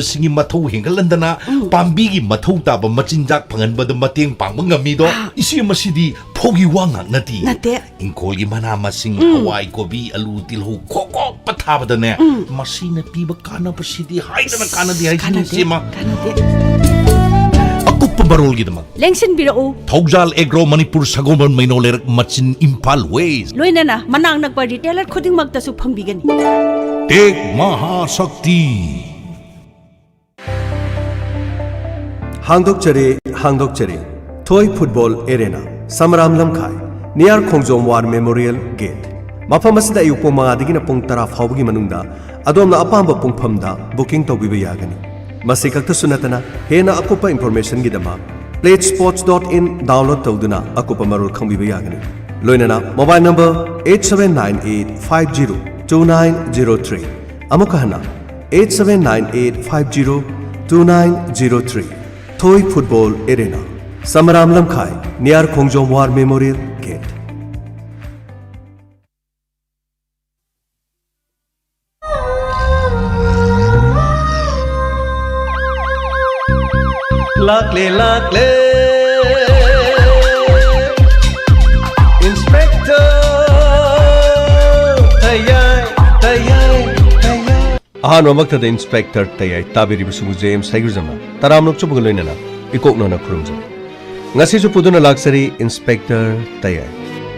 Singi mathau hengalandana pambigi mathau taba machinjak phanganbada mateng pangba ngamido isi masidi phogi wangak nati ingkol gi mana masing hawai kobi alu tilhu khoko pathabadane masina piba kana pasidi haidana kana di haidini sema akup barol gi dama lengsin birao Thogjal Agro Manipur Sagoman Mainoler Machin Impal Ways loinana manang nakpa retailer khuding magta su phangbigani Tek Maha Shakti Hangdokchari Toy Football Arena Samram Lamkhai near Khongjom War Memorial Gate Mafam asida ayupo mga digina pong tara fawgi manungda adom na apamba pong pamda booking tawbiba yagani masi kakta sunatana hena akupa information gidama platesports.in download tawduna akupa marul khangbiba yagani loinana mobile number 8798502903 amukahana 8798502903 Toy Football Arena Samaram Lamkhai near Khongjom War Memorial Gate Lakle Inspector Tayai Ahan wamakta the Inspector Tayai tabiri busugu James Haiguzama taram nok chubuga loinana ikok nona khurumja ngasi chu puduna laksari Inspector Tayai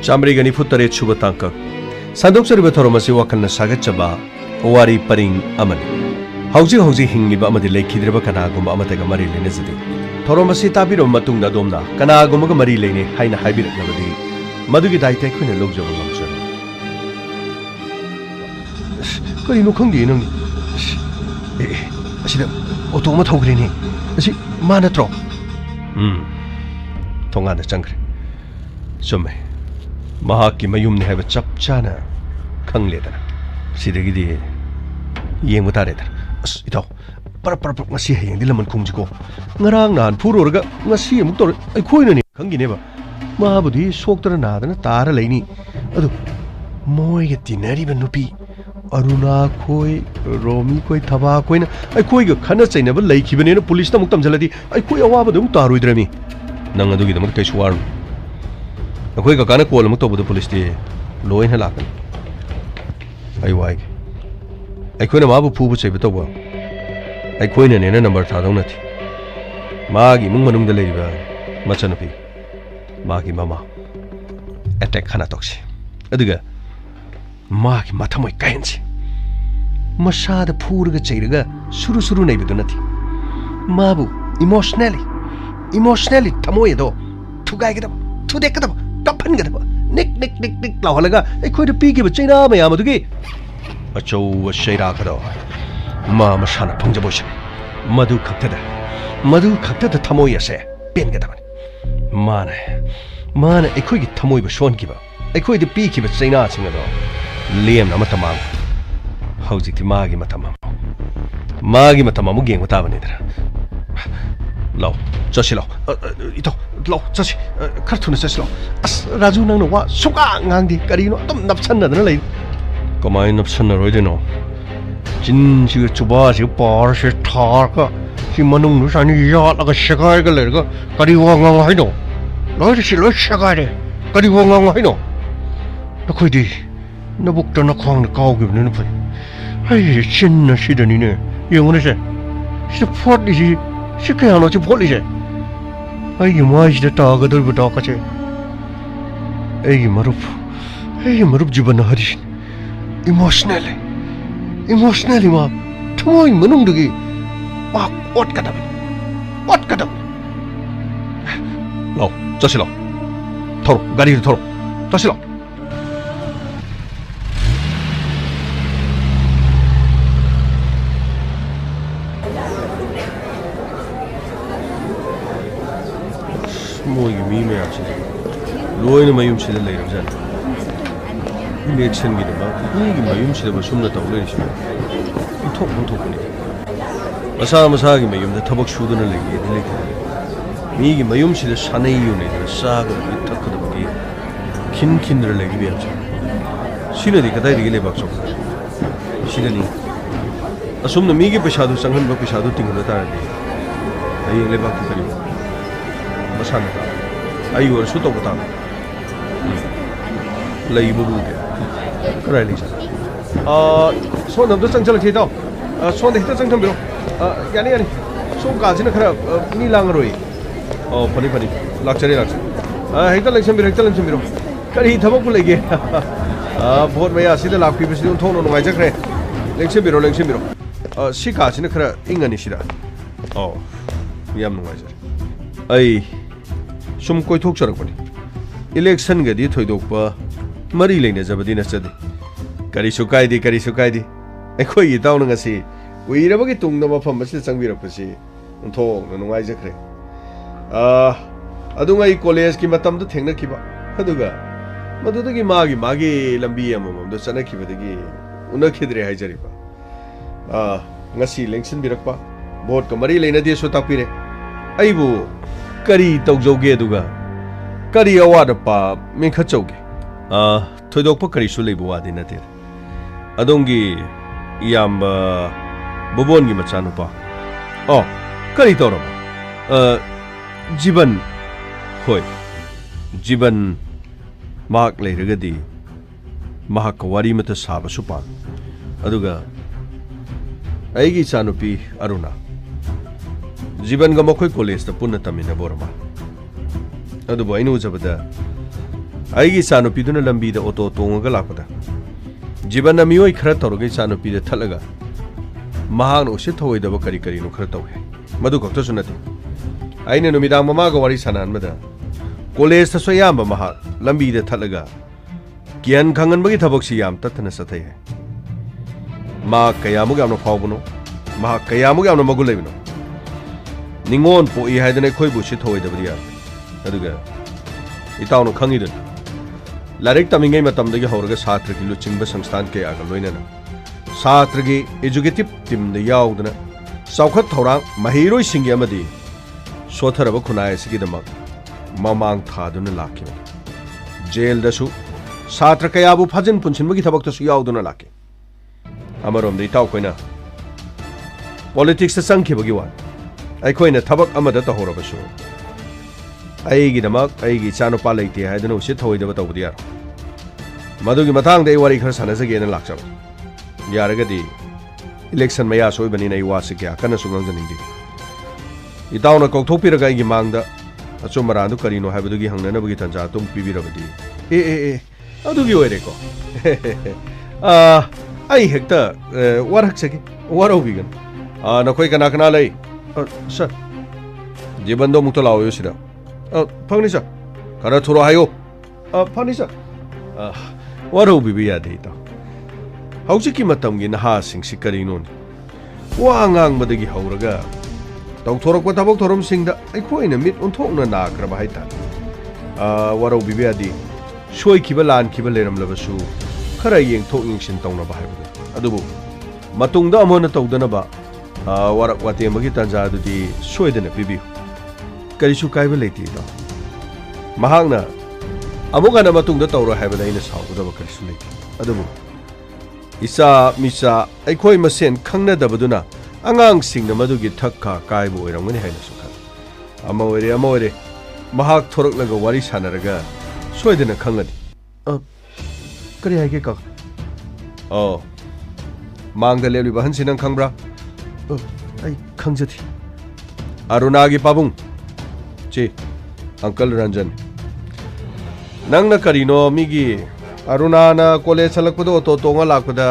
chamri gani futare chuba tangka sandok sari bathoromasi wakalna sagachaba wari paring amani hauji hingiba amadi lekhidreba kana gumba amataga mari lene zidi thoromasi tabiro matungda domna kana gumba mari lene haina haibirak nabadi madugi daite khune lokjoba ngamcha kari no khangdi nang asida otoma thogrini asi manatro thongana changre somme mahaki mayumni haiba chapchana khangledana sidagidi yengbu tareda as itaw par ngasi hayeng dilaman khumjiko ngarang nan phurorga ngasi amuk tor ai khoina ni khangineba mahabudi soktara nadana tara leini adu moiga tinari banupi Aruna khoi Romi khoi thaba khoi na ai khoi ga khana chaina ba lai khibane na police ta muktam jaladi ai khoi awa ba dum tarui drami nang adu gi dam kai suwar khoi ga kana call muk to bu police ti loin ha lakan ai wai ai khoi na ma bu phu bu chai ba to ba ai khoi na ne na number tha dong na thi ma gi mung manung da lei ba machanapi ma gi mama attack khana tokse aduga Maki matamoi kainsi Masada purga chairaga suru nei bidu nati Mabu emotionally tamoi do Tugai gadab Tudek gadab Tapan gadab Nik lawalaga ai khoi da pigi ba chaina mayam adugi Achou wa shaira kado Ma masana phangja bosh Madu khakta tamoi ase pen gadab Mana ai khoi gi tamoi ba shon ki ba ai khoi da pigi ba chaina chinga do Liam na matamam Haujikti magi matamam geng matabani dara Law chashi law ito law chashi karthuna chashi law as raju nang no wa suka ngangdi karino dum napchanna dana lai kamai napchanna roideno jin chi chuba chi par se thar ka si manung nu sani ya laga shagai ga lerga kari wa ngang haino loi si loi shagai de kari wa ngang haino nakoi di Nabuk na kwang na kau gibi na pay. Ay, chin na sida ni ne. Yung ano siya? Siya pot ni siya. Siya kaya ano siya pot ni siya. Ay, yung mga siya taga doon ba ka siya? Ay, marup jiba na hadis. Emotionally ma. Tumoy manong dagi. What ka dapat? Law, jasi law. Toro, gari toro. Jasi law. Mogi mi me achi loina mayum chida lai ramjan election gi ba mi mayum chida ba sumna taw lai shi thok ni masa gi mayum da thabak shuduna lai gi dile mi gi mayum chida sanai yu ne da sa ga bi thak da gi kin dra lai gi bi achi sina di kadai di le bak chok sina ni असुमन मीगी पैसा Changan पैसा तिंगन तारदी हयें लेबाक करी मसाना ता आई और सु तब ता लईबु बुगे कराय लिसा सोन नबदो चंचल थे दाव सोन हेक्ता चंथम बिरो यानी यानी सो काजिना खरा मी लांगरोय फनी फनी लाक्चरी हेक्ता लेक्शन बिरो करी थबक बु लेगे बहुत मया सिदा लाक्पी बिसि थोनो नंगाय जखरे लेक्शन बिरो सी काजिना खरा इंगनी सिदा याम नंगाय जर आई सुम कोइथोक चरकपनि इलेक्शन गदि थोइदोकपा मरी लेने जबदी नचदि करिसु कायदि अखोई इताउन ngasi उइरबगी तुंग मफम मसि चंगबिरपसि थोक नंगाय जखरे अदुंगाई कॉलेज की मतम तो थेंगनखिबा अदुगा मदुदगी मागी लंबी अममम दो चनखिबदगी उनखिद्रे हाइजरिबा ngasi लेंसन बिरकपा वोट का मरी लेना दे सो तापिरे अइबु करी तौजौगे दुगा करी अवाद पा मेखचौगे थोइदोकपा करिसु लेबु वादि नते अदोंगी इयाम्बा बोबोनगी मचानुपा करी तौरबा जीवन होय जीवन माक लेरगदी महाक वारी मत साबसु पा अदुगा अइगी चानुपी अरुणा जीवन ग मखोय कॉलेज त पुन्ना तमिना बोरमा अदुबो आइनु जबदा अइगी चानुपी दुना लंबी द ऑटो तोंगगा लापदा जीवन मियोय खरा तौरगै चानुपी द थलगा महान उसे थोइदब करी नु खरा तौहे मदु कक्तो सुनते आइने नुमिदांग ममागा वारी सानानमदा कॉलेज त सोयाम महा लंबी द थलगा कियन खंगनबगी थबकसी याम तथना सथै है मा कयामुग यामनो फावबनो मा कयामुग यामनो मगुल लेबिनो निंगोन पोई हाइदने खोइबु सि थोइदबदिया अदुगा इताउनो खंगिदन लारिक तमिंगै मतमदगी हौरगा छात्र की लुचिंग संस्थान के आगा लोइनना छात्र की एजुकेटिव टीम द याउदना चौखत थौरांग महिरोय सिंगी अमदी सोथरब खुनाय सिगिदमक ममांग थादुना लाखिबा जेल दसु छात्र कयाबु फजन पुनसिनबगी थबकतसु याउदुना लाके अमरोम दै ताव कोइना पॉलिटिक्स संखिबगी वा अखोइना थबक अमदा तहौरबसु अइगिदमक अइगी चानुपा लेते हाइदना उसे थौइदब तौबदि यार मदुगी मतांग दे वारी खर सानजगेना लाक्चब यारगदी इलेक्शन मया सोइबनी नै वास क्या कना सुंगंजनिंदी इताउना कौथोपिरगा अइगी मांगदा अचुमरादु करिनो हाइबदुगी हंगनबगी तंजा तुम पिबिरबदी ए अदुगी ओइरेको आई हेक्ता वारहक्सगी वारौबिगन नखोय कना कना लै सर जीवनदो मुक्तो लाओ सिदा फंगनी सर खरा थोरो हायो फंगनी सर वारौबिबि यादे ता हौजिकी मतमगी नहा सिंगसि करिनोनि वा ngang हौरगा तौथोरक थबक थोरम सिंगदा अखोइना मिट उन्थोकना नाख्रबा हाइता वारौबिबि यादे सोइखिबा लानखिबा लेरमलबसु खरा येंथोक येंसिन तौनबा हाइबदो अदुबु मतुंगदा अमोना तौदनबा वारक वातेमगी तंजा दुदी सोइदना पिबि करिसु काइबा लेति दा महांगना अमुगना मतुंगदा तौरो हाइबदा इन साउदबा करिसु लेति अदुबु इसा मिसा अखोइ मसेन खंगनदबदुना angang sing na madugi thakka kaibu oirangani haina sukha ama oire mahak thorok laga wari sanaraga soidena khangani kari haige ka mangda leli bahan sinang khangbra ai khangjathi aruna gi pabung che uncle ranjan nangna karino migi aruna na college salakpado to tonga lakpada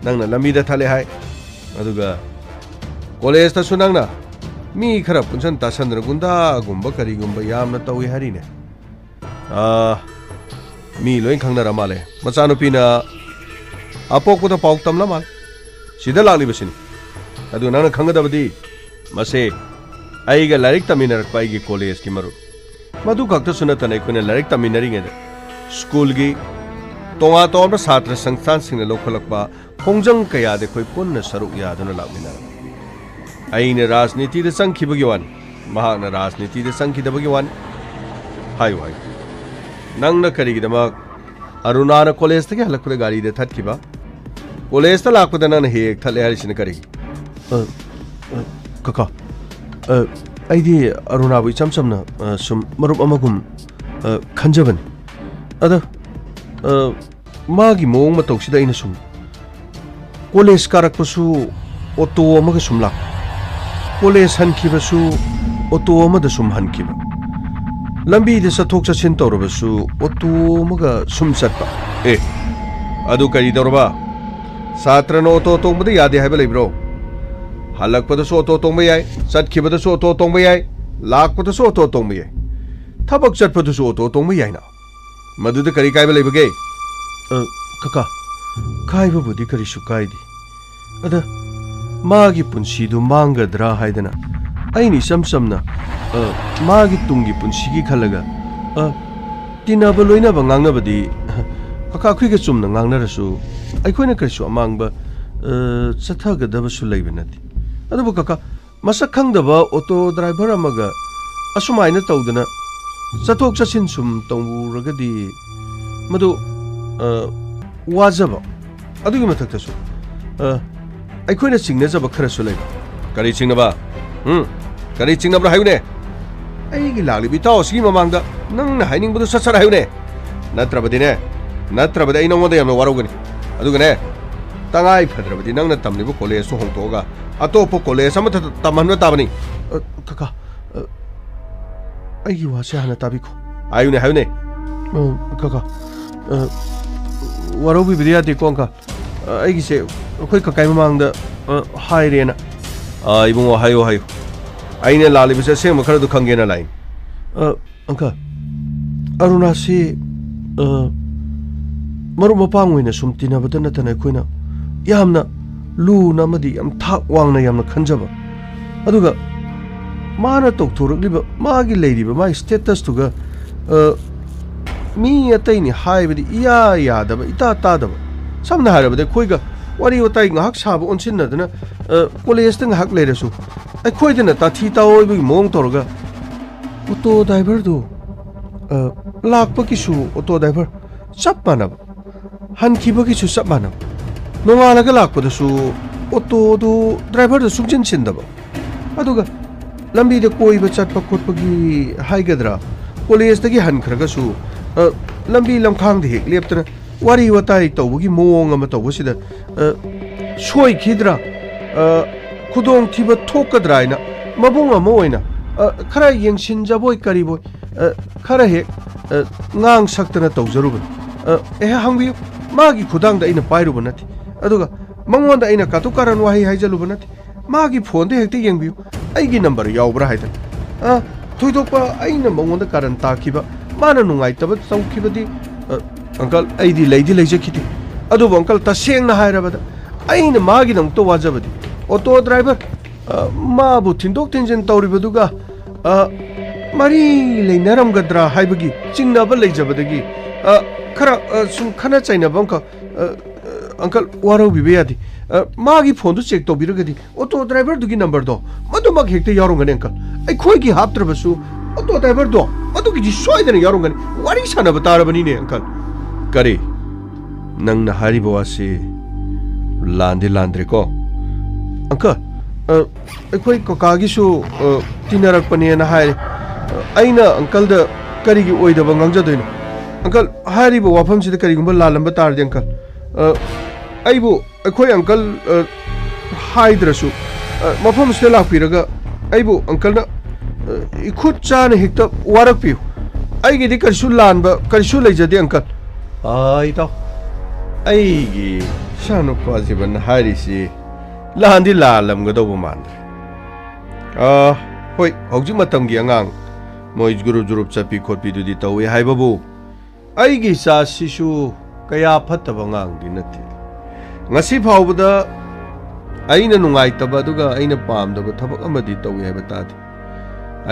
nangna lambi da thale hai aduga college ता सुनांगना मी खरा पुंसन तासंद्र गुंदा गुंबा करी गुंबा यामना तौई हरिने मी lion खंगना रमाले मचानुपीना अपोकपुदा पाउक तमला माल सिदा लालिबसिनी अदु नाना खंगदबदी मसे आइगा लारिक तमिनरक पाइगी college की मरु मधु खक्ता सुनतने कोने लारिक तमिनरिंगे school की तोंगा तोंबा छात्र संस्थान सिंगना लोखलकबा खोंजंग कयादे कोई पुन्न सरुक यादना लामिना आईने राजनीति दे संखिबगी वान महान राजनीति दे संखिदबगी वान हाय हाय नंगना करिगिदमक अरुणाना कॉलेज तके हलकपदे गाड़ी दे थतखिबा कॉलेज त लाकपदे नन हेक थले हरिसिन करिगी Kaka, aidi Aruna bu icham chamna sum marup amagum khanjaban. Ada magi mong matau sida ina sum. College karak pasu auto amaga sum lak. College hankiba su auto amada sum hankiba. Lambi de sathok sachin tawraba su auto amaga sum satpa. Adu kari dawraba. Satra no auto tongbada yade haiba leibro. Halakpadasu auto tongba yai, chatkibadasu auto tongba yai, lakpadasu auto tongba yai. Thabak chatpadasu auto tongba yai na. Maduda kari kaiba leibage? Kaka, kaiba budi kari su kaidi. Ada magi punsidu mangadra haidana. Aini samsamna magi tungi punsigi khalaga tinaba loinaba ngangnabadi kaka khuiga chumna ngangnarasu aikoina karisu amangba chathagadaba su leiba nati. Adubu kaka masak khangdaba auto driver amaga asumaina tawdana chathok chachin sum tawuragadi madu wajaba adugi mathaktasu aikoina singnajaba kharasu leiba. Kari singnaba? Kari singnabra hayune? Aigi lagli bitao sigi mamangda nangna hainingbudu satsara hayune? Natrabadine natrabada ai nangwada yamna warugani. Adugane tangai phadrabadi nangna tamlibu college su hongtoga atopo college ama tamanna tabani. Kaka aigi wase hana tabiko. Ayune hayune? Kaka warobi bidiya de konka aigi se khoi kakai mamangda hairena. Ibungo hayo hayo. Aine lali bisa se makara du khangena line. Uncle Aruna si maru mapang wina sum tinabada natana koina yamna lu namadi yam thak wangna yamna khanjaba. Aduga mana tokthorukliba magi leiriba mai status tuga mi ataini haibadi iya yadaba ita tadaba. Samna harabada khoiga wari watai ngahak sabu onsinnadana college tang hak leirasu ai khoidana tathi taoibi mong torga auto driver du lakpa kisu auto driver chap manab hankiba kisu chap manab nongalaga lakpa da su auto du driver da sumjin chindaba aduga lambi de koiba chatpa khotpa gi haigadra college tagi hankhraga su lambi lamkhang de hek leptana wari watai tawgi mong ama tawsida soi khidra khudong thiba thokkadraina mabung ama oina khara yengsin jaboi kariboi khara he ngang saktana tawjaruban hangbi magi khudang da ina pairuba nati aduga mangonda ina katu karan wahi haijaluba nati magi phone de hekte yengbiu aigi number yaubra haidan thoidokpa aina mangonda karan takiba mana nungai taba tawkibadi uncle aidi leidi leijakiti aduba uncle ta sengna hairabada aina magi nang to wajabadi auto driver mabu thindok tinjin tawribaduga mari leinaramgadra haibagi chingnaba leijabadagi khara sum khana chaina banka uncle waro bibeyadi magi phone du check tobiragadi auto driver dugi number do madu mag hekte yarongani uncle ai khoi gi haptrabasu auto driver do madu gi soidana yarongani wari sana batarabani ne uncle kari nangna haribo ase landi landre ko uncle akhoi kokagi su tinarak pane na hai aina uncle da kari gi oidaba ngangjadoina uncle haribo wafam sida kari gumba lalamba tarde uncle aibu akhoi uncle haidrasu mafam sida lakpiraga aibu uncle na ikhut chana hekta warakpiu aigi di karisu lanba karisu leijade uncle ai tau aigi sanu kwaziban harisi landi lalam gadobu mandre hoi hojik matamgi angang moi guru jurup chapi khotpi dudi tawi haibabu aigi sa sisu kaya phattaba ngang dinati ngasi phawbada aina nungai taba duga aina pamdaba thabak amadi tawi haibata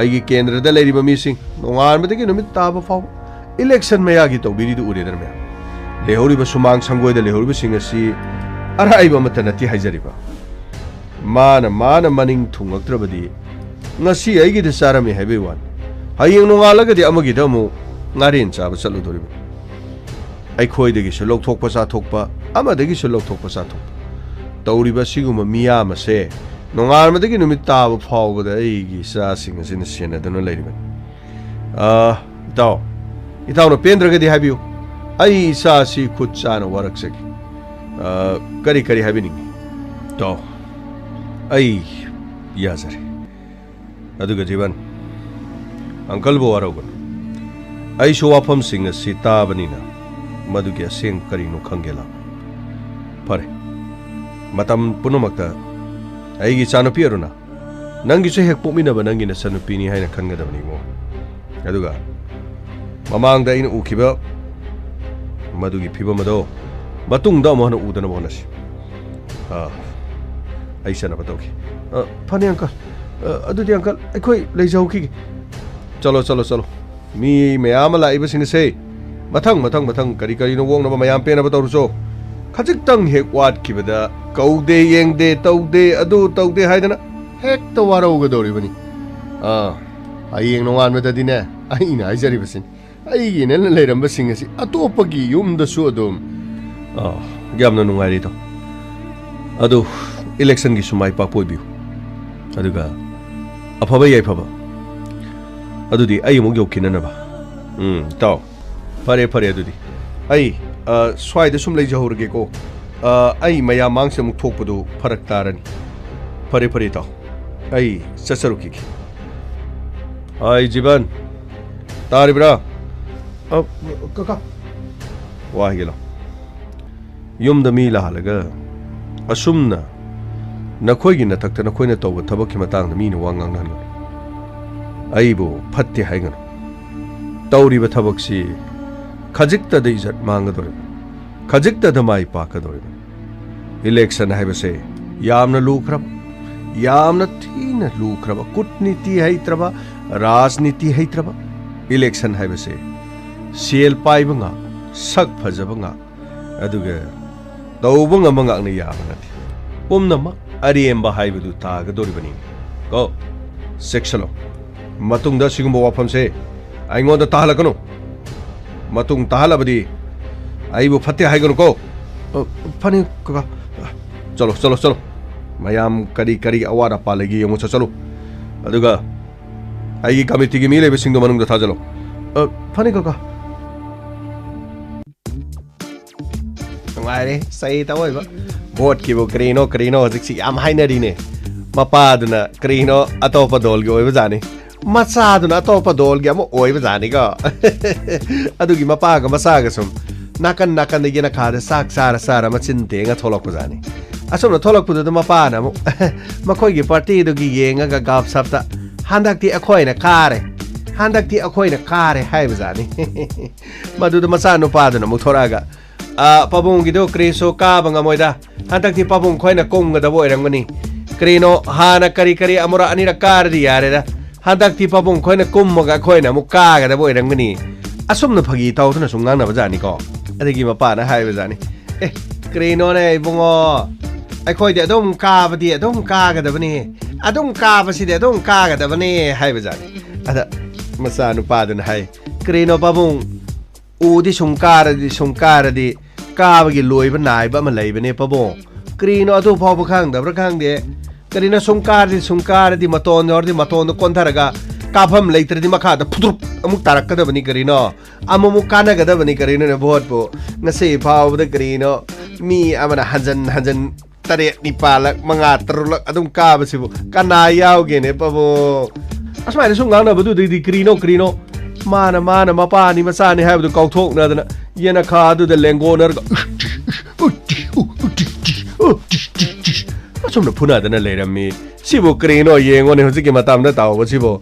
aigi kendra da leiriba mising nongar madagi numit taba phaw election mayagi tawbiri du uredar me lehoriba sumang sangoida lehoriba singasi araiba matanati haijariba mana maning thungaktrabadi ngasi aigi de sarami haibe wan hayeng nongalagadi amagi damu ngarin chaba chalu doriba ai khoidagi selok thokpa sa thokpa amadagi selok thokpa sa thokpa tawriba siguma miyama se nongalmadagi numit taba phawbada aigi sasing asina senaduna leiriban itaw no pendragadi habiu ai sasi khut chana waraksaki kari kari habini to ai yazare aduga jiban uncle bo warogan ai sho wafam sing asi tabanina madugi aseng karino khangela pare matam punumakta aigi chanupi aruna nangi se hek pomina ba nangi na sanupi ni haina khangadabani mo aduga mamangda ina ukiba madugi phibamado matungda mo na udana bonasi aisa na batauki phani uncle adudi uncle aikoi leijau ki chalo chalo chalo mi mayam la iba sing se mathang mathang mathang kari kari no wong na mayam pe na ba tawruso khajik tang hek wat kibada kaude yengde taude adu taude haidana hek to waro ga dori bani ayeng no wan meta dine ai na ajari basin ai gi ne leiram ba sing asi atopagi yum da su adum gamna nungari to adu election gi sumai pa poi biu aduga afaba yai phaba adudi ai mo yokina na ba taw pare pare adudi ai swai da sum lei jahurge ko ai maya mang se muk thokpadu farak tarani pare pare taw ai sasaruki ai jiban taribra kaka wahigela yum da mi la halaga asumna nakhoi gi nathakta nakhoi na tawba thabak ki matang mi na wangang nan aibo phatte haigan tawri ba thabak si khajikta de izat mangadore khajikta da mai pakadore election haibase yamna lukhrab yamna thina lukhraba kutniti haitraba rajniti haitraba election haibase sel paibanga sak phajabanga aduga tawbanga mangak na yamna ti pomnama ariemba haibudu tagadori bani go sectiono matungda sigumba wafam se aingonda tahalakano matung tahalabadi aibu phatte haigano ko phani kaka chalo chalo chalo mayam kari kari awara palegi yongo chalo aduga ai committee gi mile besingdo manungda thajalo phani kaka ngare sai tawai ba vote ki bo krino krino jiksi am hainari ne mapaduna krino atopa dol gi oiba jani macaduna atopa dol gi am oiba jani ga adugi mapa ga masa ga sum nakan nakan de gena khada sak sara sara machin tenga tholok ko jani asum na tholok pudu mapa na mo makhoi gi party du gi yenga ga gap sapta handak ti akhoi na kare handak ti akhoi na kare haiba jani madu de macha no pa du na mo thoraga pabung gido kriso ka banga moida hantak ti pabung khoina konga da boirangani krino hana kari kari amura anira kar di yare da hantak ti pabung khoina kummaga khoina muka ga da boirangani asumna phagi tawtuna sungna na bajani ko adigi mapa na hai bajani krino ne bungo ai khoi de dom ka badi dom ka ga da bani adum ka basi de dom ka ga da bani hai bajani ada masa nu pa dun hai krino pabung udi sungkara di kabagi loiba naiba ma leibane pabo krino adu phawba khang dabra khang de karina sungkar di maton yordi maton kontharaga kapham leitre di makha da putrup amuk tarak da bani karino amumu kana ga da bani karino ne vote po ngase phawba da karino mi amana hanjan tare ni palak manga terulak adum ka basibu kana yauge ne pabo asmai sungang na badu di krino mana mapa ni masani haibdu kauthok na dana yena khadu de lengoner asumna phuna dana leirami sibo krino yengo ne hojiki matam da taw sibo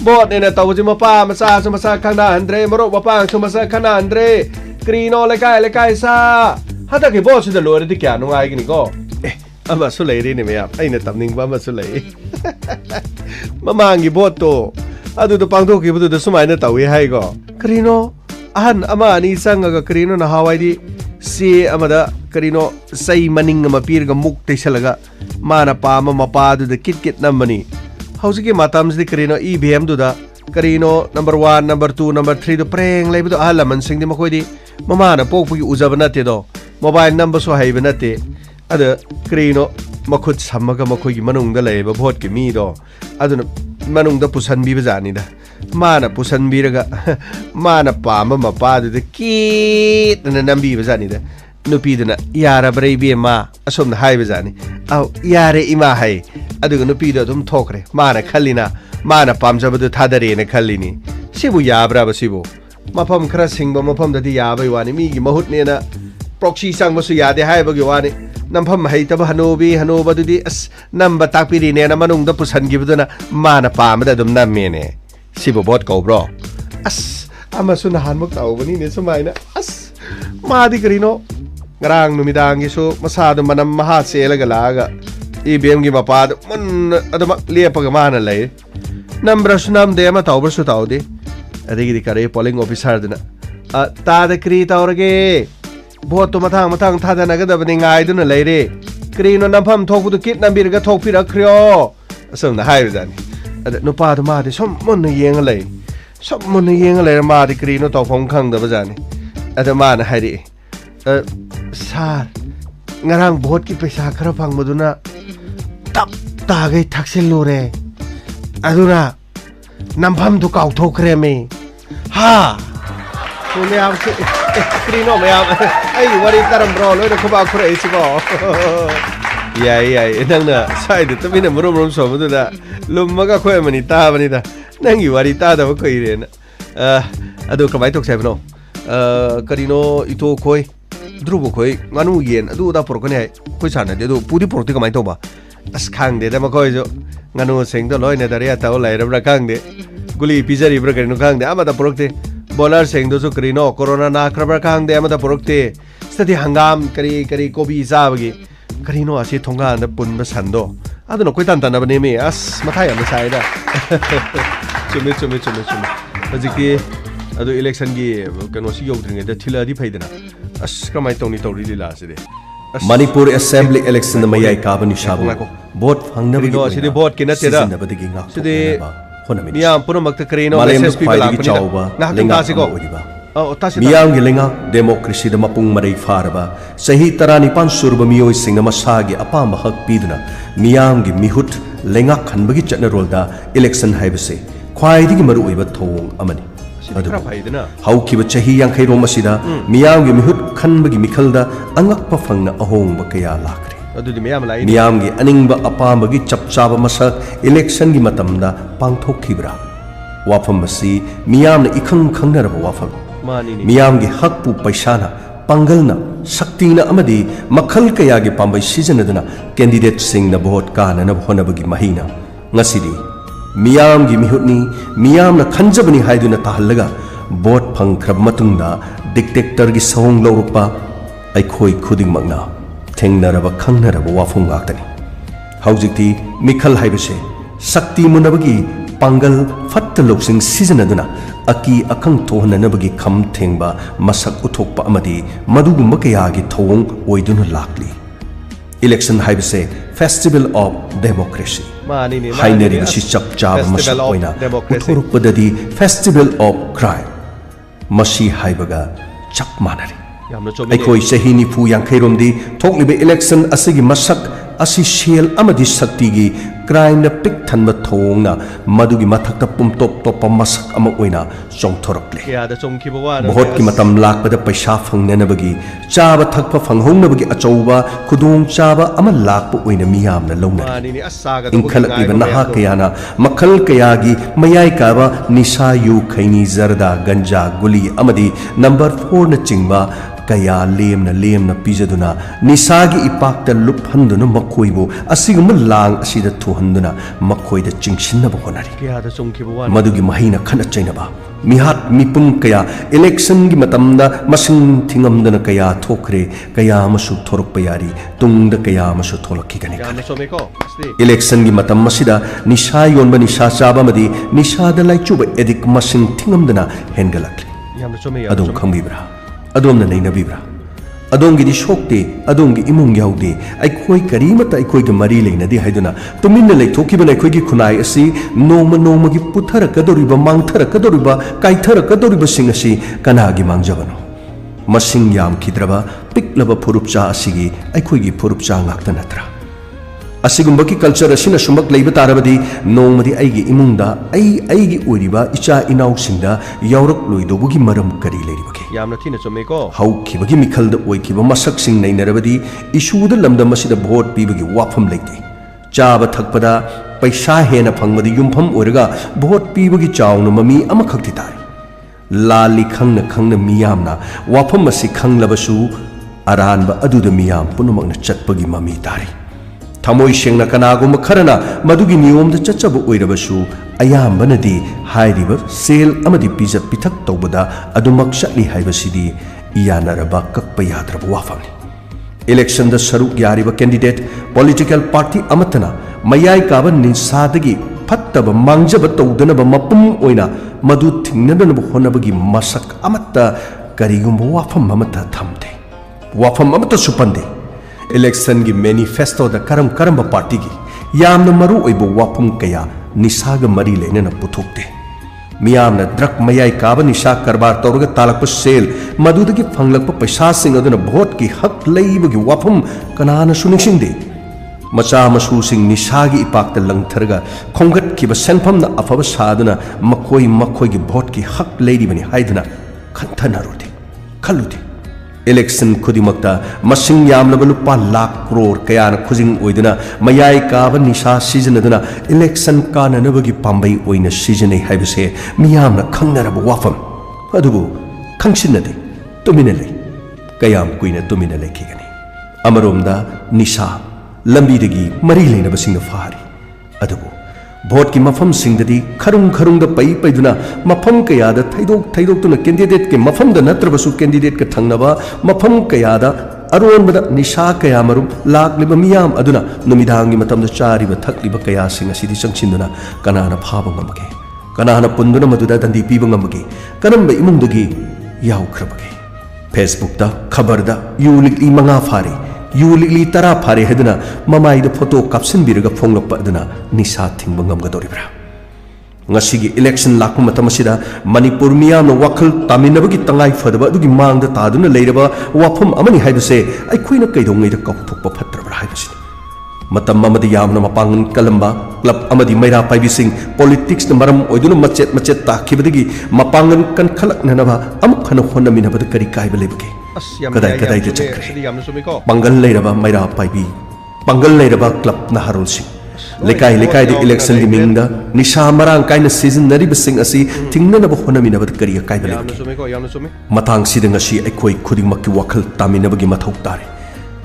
bot ne na taw ji mapa masa khana andre maro mapa masa khana andre krino lekai sa hada ke boss de lore di kya nungai gi ni ko ama su leiri ne me ya aina tamning ba ma su lei mamangi boto adu do pangdo ki budu sumaina tawi hai go krino ahan ama ani sanga krino na hawai di si amada krino sai maning ma pir ga muk te salaga mana pa ma mapa du de kit namani hausi ki matam di krino EVM du da krino number 1 number 2 number 3 do preng lai budu ala man sing di makoi di mama na pok pu uzabana te do mobile number so hai banate ada krino मखुद सम्मगा मखोइगी मनुंगदा लेबा vote के मीदो अदुना मनुंगदा पुसनबीबा जानिदा माना पुसनबीरगा माना पामा मपादुदा कीतना नंबीबा जानिदा नुपीदुना याराब्रे इबेमा असोमना हाइबा जानि आउ यारे इमा high अदुगा नुपीदो अदुम थोखरे माना खल्लिना माना पामजबदु थादरेना खल्लिनी सिबु याब्राबा सिबु मफम खरा सिंगबा मफमददि याबै वानि मीगी महुतनेना प्रॉक्सी सांगबसु यादे हाइबगी वानि नंफम हईतब हनोबी हनोबदुदी अस नंबर ताकपीरीने न मनुंगदा पुसनगिबदुना माना पामदा दुम नमेने सिबु boat कौब्रो us अमसु नहानमुक ताउबनीने सुमाइना us Modi करिनो ngaraang numidangi so masado manam maha selaga laga IBM gi mapad mun adama lepaga mana lay nambra sunam de ma tawber su tawde adigi di kare polling officer dina ta da kri tawrage bot to mathang mathang tha da naga da bani ngai duna leire kri no nampham thokbu kit nambir ga thok pira khrio asam na hai jani ada no pa da ma de som mun yeng lay som mun yeng lay ma di kri no tawphom khang da bajani ada ma na hai ri Sar, ngarang bot ki pesa khara phang maduna tap ta gai thaksil lore aduna nampham du kau thokre me ha tune am se krino me am ai wari taram bro loi na khoba khore isi bo yai nang na sai de tamina murom so maduna lumma ga khoi mani ta bani da nang gi wari ta da ko ire na adu kamai tok sai bno karino ito khoi Drubo koi nganu yen adu da porkone koi sana de do pudi porti kamai to ba as khang de da ma koi jo nganu seng do loi ne da ya taw lai ra kang de guli pizari bra karino kang de ama da porokte bowler seng do so karino corona na kra kang de ama da porokte stadi hangam kari kobi sabagi karino asi thonga na pun ba sando adu no koi tan tan ba ne me as mathai am sai da chume hajiki adu election gi kano si yodringe da thila di phaidana as kamai tawni tawri lila side Manipur Assembly election mayai kabani shabu vote phangna no side vote kina tera side miyam pura makta karino SSP balak chawba lenga ko miyam gi lenga democracy da mapung marai farba sahi tarani pan surba miyoi singa masagi apam hak piduna miyam gi mihut lenga khanbagi chatna rolda election haibase khwai digi maru oiba thong amani haukiba chahi yankhai rom asida miyam gi mihut khanbagi mikhalda angakpa phangna ahongba kaya lakre adudi miyam gi aningba apambagi chapchaba masak election gi matamda pangthokhibra wafam asi miyamna ikhang khangnaraba wafam miyam gi hakpu paisana pangalna shaktina amadi makhal kaya gi pambai sijanaduna candidate singna vote kana na honabagi mahina ngasidi miyam gi mihutni miyamna khanjabani haiduna tahallaga vote phangkhrab matungda dictator gi song lorukpa aikhoi khuding magna thengnaraba khangnaraba wafung gaktani haujikti mikhal haibase shakti munabagi pangal fatta loksing sijanaduna aki akhang thohnanabagi kham thengba masak uthokpa amadi madugumba kaya gi thong oiduna lakli election haibase festival of democracy haineri si chap chab masak oina uthorukpadadi festival of crime masi haibaga chap manari aikoi sahini fu yankhairom di thoklibe election asigi masak asi shel amadi sakti gi crime na pik thanba thongna madugi mathakta pumtop topa masak ama oina chongthorakle bahot ki matam lakpada paisa phangnanabagi chaba thakpa phanghongnabagi achouba khudong chaba ama lakpa oina miyamna longna inkhalakliba naha kayana makhal kayagi mayai kaba nisa yu khaini zarda ganja guli amadi number 4 na chingba kaya lemna pijaduna nisagi ipakta luphanduna makhoibu asiguma lang asida thuhanduna makhoida chingsinna honari madugi mahina khana chainaba mihat mipum kaya election gi matamda masing thingamdana kaya thokre kaya amasu thorok payari tungda kaya amasu tholaki gani election gi matam masida nisha yonba nisha chaba madi nisha da laichuba edik masing thingamdana hengalakli adum khambibra adom na nainabibra adom gi di shokte adom gi imung yaude aikoi karimata aikoi ga mari leinadi haiduna tuminna leithokibana aikoi gi khunai asi noma gi puthara kadoriba mangthara kadoriba kaithara kadoriba sing asi kana gi mangjabano masing yam khidraba piklaba phurupcha asigi aikoi gi phurupcha ngakta natra असिगुम्बकी culture असिना सुमक लेबा तारबदी नोंमदी आइगी इमुंगदा आइगी ओइरिबा इचा इनाउसिंगदा यावरक लोइदोबुगी मरम करी लेरिबके यामना थिना चुमेको हौखिबगी मिखलदा ओइखिबा मसकसिंग नैनरबदी इशूदा लमदम मसिदा vote पीबगी वाफम लेते चाबा थकपदा पैसा हेना फंगबदी युमफम ओइरगा vote पीबगी chown mummy अमखक्ति तारे लाली खंगना खंगना मियामना वाफम मसि खंगलबसु अरानबा अदुदा मियाम पुनमकना चटपगी mummy तारे थमोई सेंगना कनागुम खरना मदुगी नियमदा चचब ओइरबसु अयामबनदी हाइरिब सेल अमदी पिजत पिथक तौबदा अदुमक चटली हाइबसिदी इयानरबा कक्प याद्रब वाफमनि इलेक्शन द सरुक यारिब कैंडिडेट पॉलिटिकल पार्टी अमतना मयाई काब निसादगी फत्तब मांगजब तौदनब मपुम ओइना मदु थिंगनदनब होनबगी मसक अमत्ता करिगुम वाफम अमता थमदे वाफम अमता सुपंदे इलेक्शन की मैनिफेस्टो द करम पार्टी की यामना मरु ओइबो वाफम कया निसाग मरी लेना पुथोकते मियामना द्रक मयाई काब निशा करबार तौरग तालक सेल मदुदगी फंगलक पैसा सिंग अदुना भोट की हक लेबगी वाफम कनाना सुनिसिंदे मचा मसू सिंग निशागी इपाक लंगथरगा खोंगट की सेंफम अफब सादना मखोई की भोट की हक लेरिबनी हाइदना खंथनरुदे खलुदे इलेक्शन खुदिमक्ता मसिंग यामलब लुपा लाख करोड़ कयाना खुजिंग ओइदना मयाई काब निशा सिजनदना इलेक्शन काननबगी पांबई ओइना सिजनै हाइबसे मियामना खंगनरब वाफम अदुबु खंगसिनदे तुमिना ले कयाम कुइना तुमिना लेखिगनी अमरोमदा निशा लंबीदगी मरी लेनबसिंग फारी अदुबु भोट की मफम सिंगददी खरुंग पई पैदुना मफम कयादा थैदोक्तुना कैंडिडेट के मफम द नत्रबसु कैंडिडेट के थंगनबा मफम कयादा अरोनबद निशा कया मरुम लाक्लिबा मियाम अदुना नुमिदांगी मतमद चारिबा थक्लिबा कया सिंग असिदि संचिंदुना कनाना फाबा ngambage कनाना पुंदुना मदुदा दंदी पीबा ngambage कनंबा इमुंगदगी याउख्रबगे फेसबुक दा खबर दा युलिकली मंगा फारे युलिकली तरा फारे हेदना ममाइद फोटो काप्सन बिरगा फोंगलप अदना निशा थिंग ngambgadoribra ngasi election lakpa matamsida manipur miyamna wakhal taminabagi tangai fadaba adugi mangda taduna leiraba wafam amani haibase ai khoina kaidongai da kauthokpa phatrabra haibase matam amadi yamna mapangan kalamba club amadi maira paibising politics na maram oiduna machet takhibadigi mapangan kan khalaknanaba amkhana honnaminabada kari kaiba lebage kadai de chakre pangal leiraba maira paibi pangal leiraba club na harolsi लेकाई दे election की मिंगदा निशा Marang काइना season नरिब सिंग असि थिंगनब होनमिनब करी काइबा लेबे मतांग सिदंग असि अखोई खुदिंगमक की वखल तामिनबगी मथौ तारे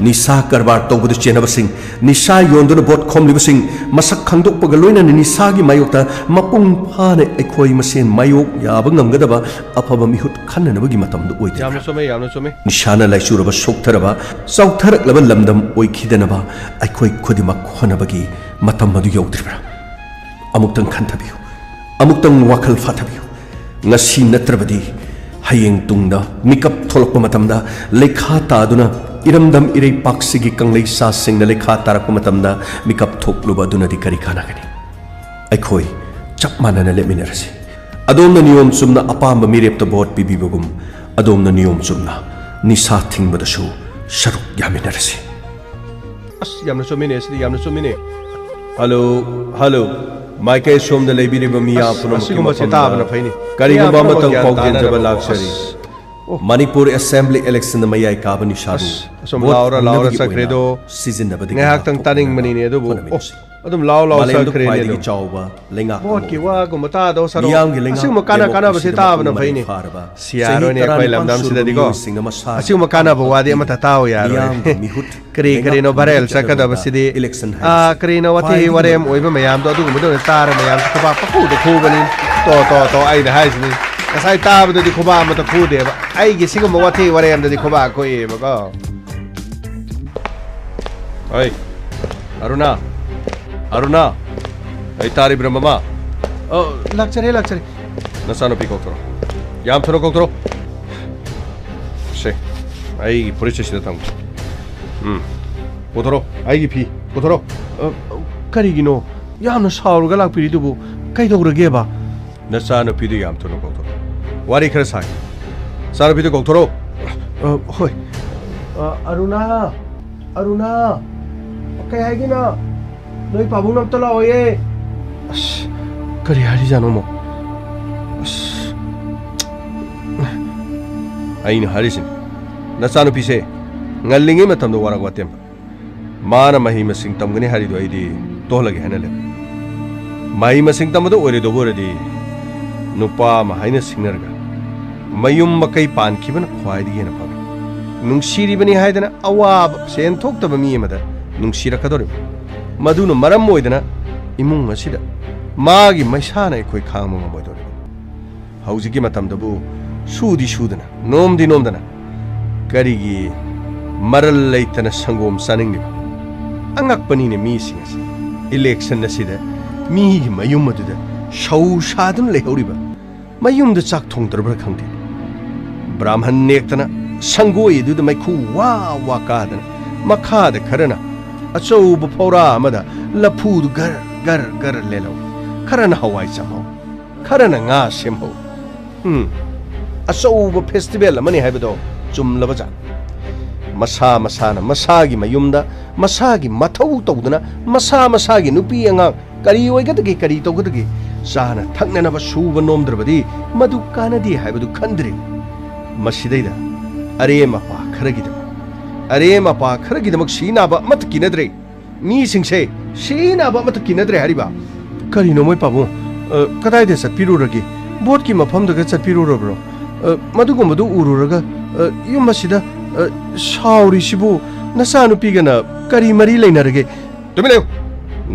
निशा करबार तौबद चेनब सिंग निशा योंदुन vote खोमलिब सिंग मसक खंगदोकपग लोइना निशा की मायोक्ता मपुंग फाने अखोई मसेन मायोक याब ngамगदबा अफब मिहुत खन्ननबगी मतमद ओइते यामना सोमे निशाना लाइसुरबा सोक्थरबा सौथरकलब लमदम ओइखिदनबा अखोई खुदिमक होनबगी मतम मदु यौद्रिब्रा अमुक्तंग खंथबियु अमुक्तंग वाखल फाथबियु ngasi natrabadi hayeng tungda mikap tholokpa matamda lekha taaduna iramdam irei paksigi kanglei sa singna lekha tarakpa matamda mikap thokluba aduna di kari kana gani aikhoi chapmana na leminarasi adomna niyom sumna apamba mirepta vote bibibagum adomna niyom sumna nisa thingbada shu sharuk yaminarasi as yamna somine asidi yamna somine hello माइके सोम the लेबिरिबा मिया पुनम की मताबना फैनी करिगुबा मतंग पौजेन जब लाक्सरी Manipur assembly election द मयाई काबनी शादु सोम लाउरा सक्रेदो सीजन नबदि ngahak tang taning manine adubu adum law sakre ne do chawba lenga bot ki wa gu mata do saro asing makana ba se tabna faini siaro ne khoi lamdam sida digo asing makana ba wadi amata taw yaro kri no barel sakada ba sidi kri no wati warem oiba mayam do adu mudo tar mayam khaba paku de khubani to ai da haisni kasai tab do di khoba amata khude ba ai gi singo wati warem do di khoba ko e ba ko oi Aruna ऐ तारी ब्रह्ममा लक्चरे नसानो P कोक्तरो याम thorough कोक्तरो से ऐ police station तंग कोतरो ऐ गी फी कोतरो करिगिनो यामनो साउरगा लाकपिरि दुबु कैदोग्रगे बा नसानो P दु याम thorough कोक्तरो वारी खर साइ सानो पी दु कोक्तरो होय अरुणा काय है गिना 너희 바봉 남더라 오예. 그리 하리잖아 뭐. 아이는 하리신. 나사노 피세. ngallingi matamdo warag watem. Mana mahi masing tamgani harido aidi tohlagi hanale. Mahi masing tamado ore do boradi nupa mahaina singnarga. Mayum makai pan kibana khwaidi gena phaga. Nungsiri bani haidana awab sen thoktaba mi amada nungsira kadori. Maduna maram moidana imung asida magi maisana ekoi khangma moidori. Haujiki matamdabu sudi sudana nomdi nomdana karigi maral leitana sangom saningi angakpani ne mi singas election asida mi mayum aduda shau shadun lehoriba mayum da chak thongdarbra khangti brahman nektana sangoi du da maiku wa wa kadana makha da kharana achau bu phora amada lapu du gar gar gar lelo kharana hawai chamho kharana nga semho achau bu festival amani haibedo chumlaba ja masa masana masagi mayumda masagi mathau tawduna masa masagi nupi anga kari oigadagi kari tawgadagi sana thaknana ba suba nomdrabadi madu kanadi haibadu khandri masidaida are mapa kharagidam sina ba mat kinadre mi singse sina ba mat kinadre hariba kari no moi pabu kadai de satpiruragi bot ki mafam daga satpirurabro madugumadu ururaga yumasida shauri shibu nasanu pigana kari mari leinarage tumile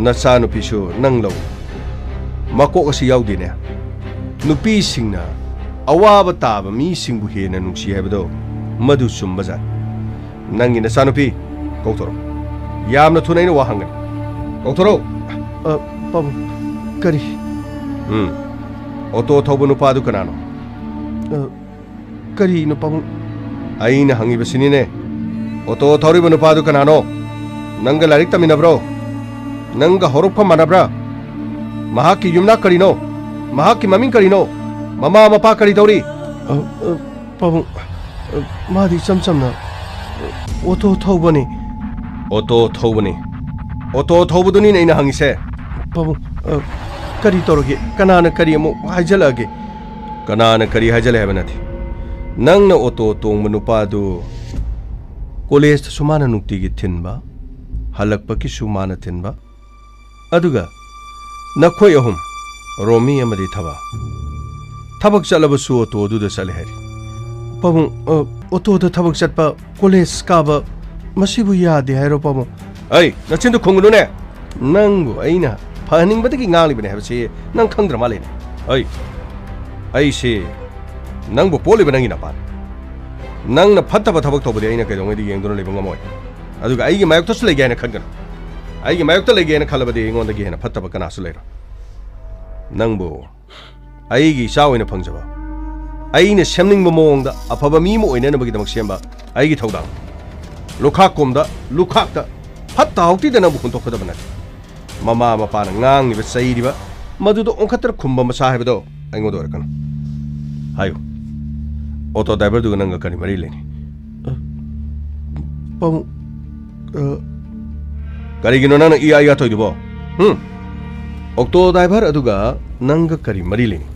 nasanu pisu nanglo mako kasi yaudine nupi singna awaba taba mi singbu hena nungsi habdo madu sumbaza nangi nasanu pi koktoro yamna thunaina wahangani koktoro pabu kari auto thobu nupadu kanano kari no pabu aina hangi basinine auto thoriba nupadu kanano nanga larik taminabro nanga horukpa manabra mahaki yumna karino mahaki mamin karino mama mapa kari tauri pabu madi chamchamna auto thobani auto thobuduni naina hangise pabu kari toroge kanana kari amu haijalage kanana kari haijale habanati nangna auto tongba nupadu college sumana nuktigi thinba halakpa ki sumana thinba aduga nakhoi ahum romi amadi thaba thabak chalabasu auto du da sale hari pabu auto da thabak chatpa college ka ba masibu yade hairo pabu ai nachindu khungnu ne nangu aina phaning badagi ngali bane habse nang khangdra male ai se nangbu poli banangi na pan nangna phattaba thabak tobadi aina kai dongedi yengdona lebanga moy aduga aigi mayok to sule gaina khangana aigi mayok to lege na khalabadi ingonda gi hena phattaba kana sulaira nangbu aigi sawina phangjaba aina semning mo mongda afaba mi mo oina nabagi damak semba aigi thawdang lukhak komda lukhakta phatta hawti dana bu kun tokada banati mama mapa na ngang ni ba sairi ba madu do onkhatra khumba ma sahiba do aingo do rakana hayo auto driver du nanga kani mari leni pamu kari gino nana iya iya toy dibo auto driver aduga nanga kari mari leni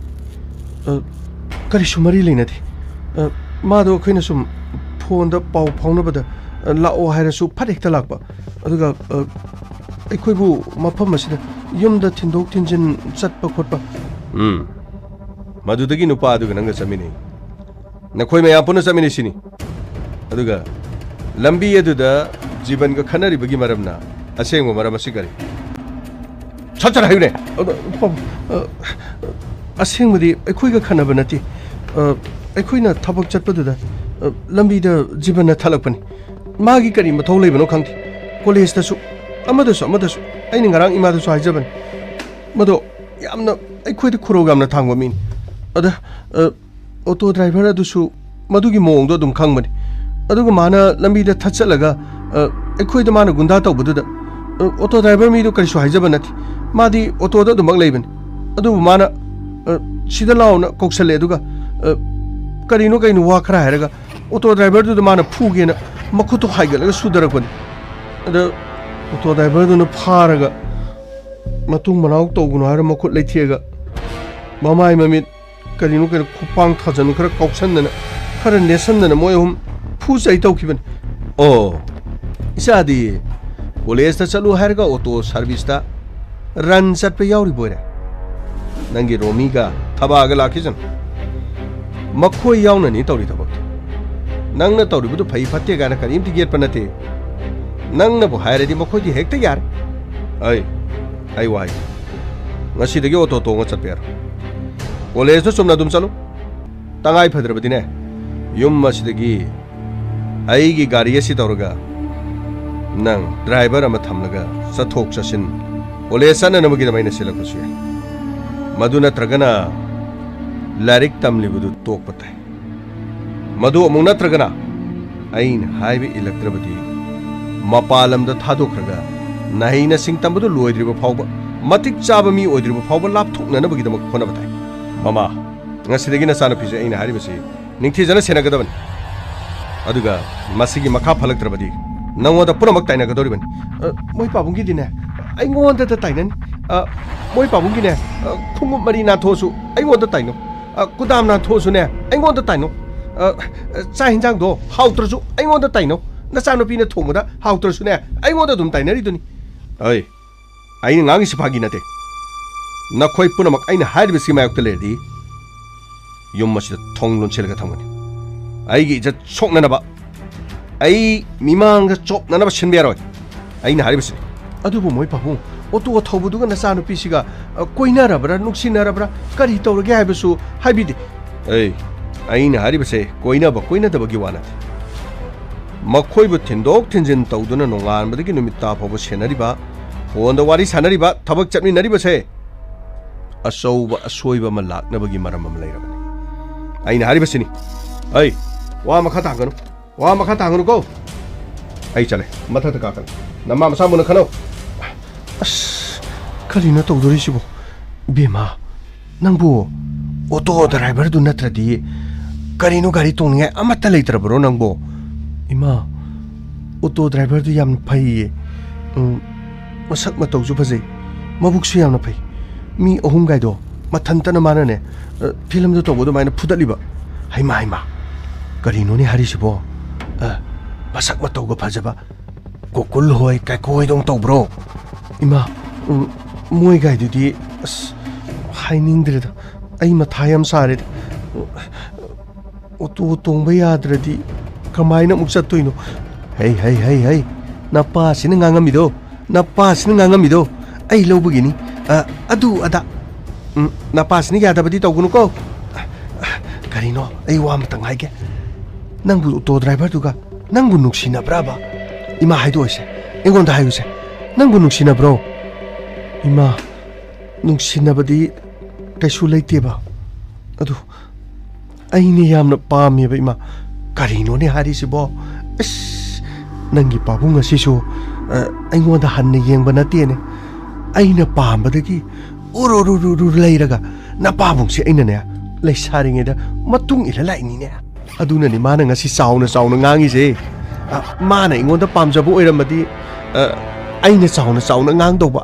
kari su mari leni thi ma do khoina sum phone da pau phauna bada la o haira su phadik ta lakba aduga ꯑꯩꯈꯣꯏꯕꯨ ꯃꯐꯝ ꯑꯁꯤꯗ ꯌꯨꯝꯗ ꯊꯤꯟꯗꯣꯛ ꯊꯤꯟꯖꯤꯟ ꯆꯠꯄ ꯈꯣꯠꯄ ꯃꯗꯨꯗꯒꯤ ꯅꯨꯄꯥ ꯑꯗꯨꯒ ꯅꯪꯒ ꯆꯠꯃꯤꯟꯅꯩ ꯅꯈꯣꯏ ꯃꯌꯥꯝ ꯄꯨꯟꯅ ꯆꯠꯃꯤꯟꯅꯩꯁꯤꯅꯤ ꯑꯗꯨꯒ ꯂꯝꯕꯤ ꯑꯗꯨꯗ ꯖꯤꯕꯟꯒ ꯈꯟꯅꯔꯤꯕꯒꯤ ꯃꯔꯝꯅ ꯑꯁꯦꯡꯕ ꯃꯔꯝ ꯑꯁꯤ ꯀꯔꯤ ꯁꯠ ꯁꯠ ꯍꯥꯏꯌꯨꯅꯦ ꯑꯁꯦꯡꯕꯗꯤ ꯑꯩꯈꯣꯏꯒ ꯈꯟꯅꯕ ꯅꯠꯇꯦ ꯑꯩꯈꯣꯏꯅ ꯊꯕꯛ ꯆꯠꯄꯗꯨꯗ ꯂꯝꯕꯤꯗ ꯖꯤꯕꯟꯅ ꯊꯠꯂꯛꯄꯅꯤ ꯃꯥꯒꯤ ꯀꯔꯤ ꯃꯊꯧ ꯂꯩꯕꯅꯣ ꯈꯪꯗꯦ ꯀꯣꯂꯦꯖꯇꯁꯨ amadasu aini ngarang imadasu haijaban mado yamna aikhoida khurog yamna thangba min ada auto driver adusu madugi moongdo adum khangmani aduga mana lambi da thatchalaga aikhoida mana gunda tawbuda auto driver mi do karisu haijaban nati madi auto da dumak leiban adu mana sida launa koksale aduga karino kainu wa khara haraga auto driver du mana phugena makhuto haigalaga sudarakbani ada auto driver du na pharaga matung manau tawgunu hara makhut leithiaga mamai mamit karino kar khupang thajan khara kauksan khara nesan na moi hum phu chai tawkiban oh isadi college ta chalu harga auto service ta run chat pe yauri boire nangi romi ga thaba ga lakhijan makhoi yauna ni tawri thabak nangna tawri bu phai phatte ga na karim ti get panate nangna bu haire di makhoi di hekta yar ai wai ngasi de ge auto to nga chat per college to somna dum chalu tangai phadrabadi ne yum masidagi ai gi gari asi tawraga nang driver ama thamlaga sathok chasin college sana namagi damaina silakusu maduna tragana larik tamlibudu tok patai madu amuna tragana ain haibe electrabadi mapalam da thadokraga naina sing tambudu loidriba phawba matik chaba mi oidriba phawba lap thokna nabagi damak khona batai mama ngasidagi na sana pije aina haribasi ningthi jana senagadaban aduga masigi makha phalaktrabadi nangwada punamak taina gadoriban moi pabungi dine ai ngonda ta tainan moi pabungi ne khungu mari na thosu ai ngonda taino kudam na thosu ne ai ngonda taino cha hinjang do hautrasu ai ngonda taino na sa no pi na thongda hautrasu ne ai ngonda dum tainari duni ai ngangi sipagi nate na khoi punamak aina haibisi mayok lerdi yum masida thonglon chelga thangani ai gi ja chokna na ba ai mimang ga chop na ba shinbero aina haribisi adubu moi pahu otu thobudu ga na sa no pi siga koina rabra nuksina rabra kari tawrage haibisu haibidi aina haribise koina da bagi wana makhoi bu thindok thinjin tawduna nongan badagi numita phabu senari ba honda wari sanari ba thabak chapni nari ba se asauba asoiba ma lakna bagi maram am leirabani aina haribasini wa makha tanganu ko ai chale matha ta ka namma masamuna khano as kalina tawdori sibo bema nangbu auto driver du natradi karino gari tongninga amata leitrabro nangbo ima auto driver du yam phai masak matau ju phajai mabuk su yam na phai mi ahum gai do mathantana mana ne film do tobo do maina phudaliba haima karino ni hari sibo masak matau ga phajaba kokul hoi kai koi dong tau bro ima moi gai du di haining dre ai mathayam sare auto tongba yadradi kamaina muk chattoino hey napa sin ngangamido ai lobugini adu ada napa sin yadabadi tawgunu ko karino ai wa matang haige nangbu auto driver duga nangbu nuksina braba ima haidoise engonda hayuse nangbu nuksina bro ima nuksina badi kaisu leiteba adu aini yamna pameba ima karino ne harisibo nangi pabunga sisu aingonda hanne yengba natene aina pambadagi urururu leiraga na pabungsi aina ne leisaringeda matung ila laini ne aduna ni mana ngasi sauna ngangi se mana ingonda pamjabu oiramadi aina sauna ngang doba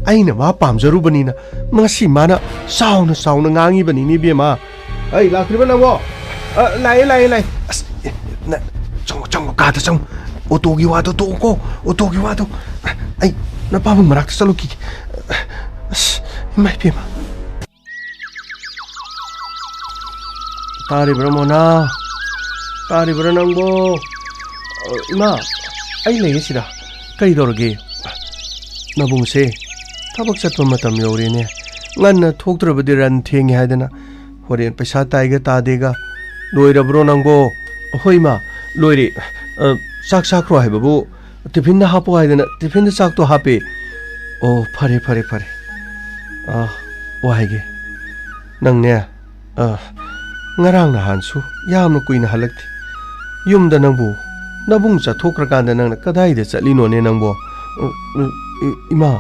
aina ma pamjarubani na ngasi mana sauna ngangi bani ni bema lakriba nango lai na chong ka ta chong auto gi wa to ai na pabung marak salu ki mai pema tari branangbo ima ai lege sira kai dorge nabungse tabak chatpa matam yorine nganna thoktrabadi ran thengi haidana horen paisa taiga tadega loirabro nangbo hoima loiri sak sakro haibabu tiffin na hapo haidana tiffin da sak to hape o phare waige nangne ngarang na hansu yamna kuina halakti yumda nangbu nabung cha thokrakanda nangna kadai da chalino ne nangbo ima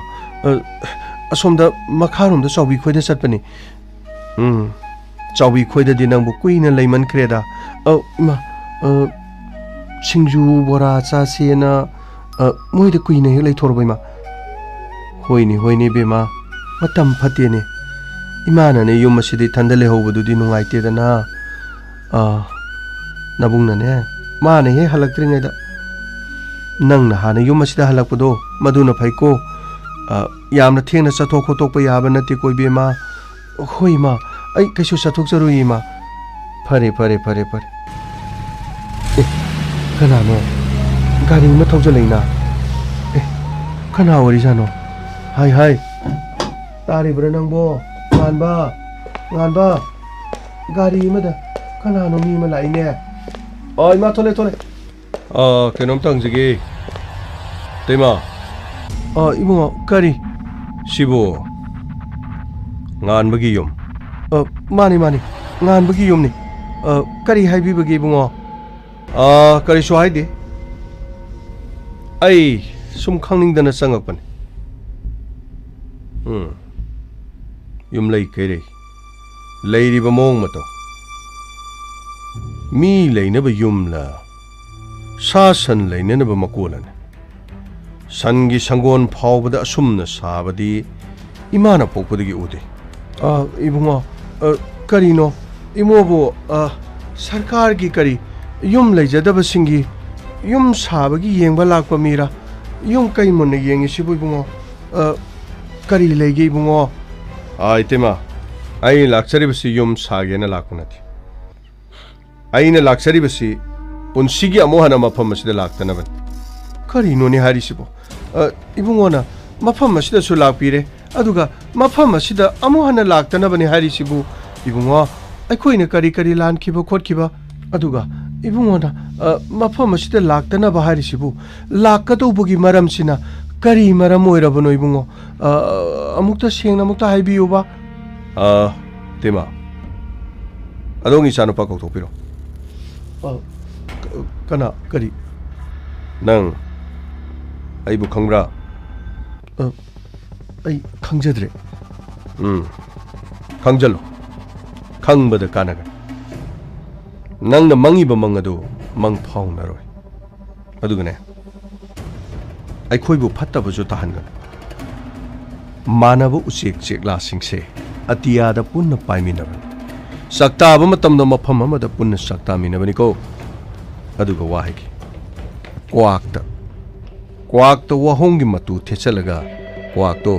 asomda makharom da chawbi khoida chatpani chawbi khoida di nangbu kuina leiman kreda ima singju bora cha sena moi da kuina he lai thorbai ma hoini bema matam fatene imana ne yum asidi thandale hobududi nungaite dana nabung na ne ma ne he halaktri da nang na hana yum asida halakpado maduna phaiko yamna thengna chathok khotok pa yaba nati koi be ma hoi ma ai kaisu chathok jarui ma phare kana no gari ma thok jaleina kana wari jano hai tari bra nangbo ngan ba gari ma da kana no mi ma lai ne oi ma thole kenom tang jige tema ibungo kari sibo ngan bagi yum mani ngan bagi yum ni kari haibi bagi ibungo kari so haide ai sum khangning dana sangak pan yum lei kere leiri ba mong mato mi leina ba yum la sa san leina ba makolan sangi sangon phawbada asumna sabadi imana pokpudagi ude ibungo karino imobo sarkar gi kari yum leijadaba singi yum sabagi yengba lakpa mira yum kai mon yengi sibu ibungo kari leige ibungo itema ai laksari basi yum sagena lakpanati aina laksari basi punsigi amohana mafam asida laktanaban kari noni hari sibo ibungo na mafam asida su lakpire aduga mafam asida amohana laktanabani hari sibu ibungo aikoina kari lan kiba khot kiba aduga ibungo na mafam asida laktanaba hari sibu lakkadobugi maram sina kari maram oirabano ibungo amukta sengna amukta haibiyo ba tema adongi sanu pa kok thopiro kana kari nang aibu khangra ai khangjadre khangjalo khangbada kanaga nang na mangi ba mangado mang phau naroi adugane ai khoibu phatta bu ju tahan ga manaba usek chekla singse atiyada punna paiminabani sakta ba matamda mafam amada punna sakta minabani ko aduga wahigi kwakta wahongi matu thechalaga kwakto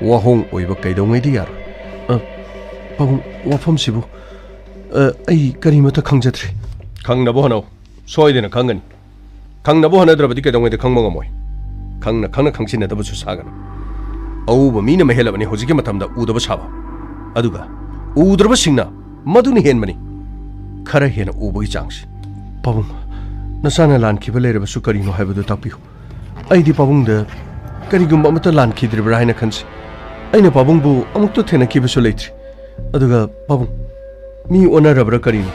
wahong oiba kaidongai di yar pabung wafam sibu ai karimata khangjadre khangnabo hano soidena khangani khangnabo hanadrabadi kaidongai de khangma ngamoi khangna khangsinadaba su sagana auba mina mahelabani hojiki matamda udaba saba aduga udraba singna maduni henmani khara hena ubai changsi pabung nasana lan khiba leraba su karino haibadu tapiu aidi pabung da karigumba mata lan khidribra haina khansi aina pabung bu amukto thena khiba su leitri aduga pabung mi onarabra karino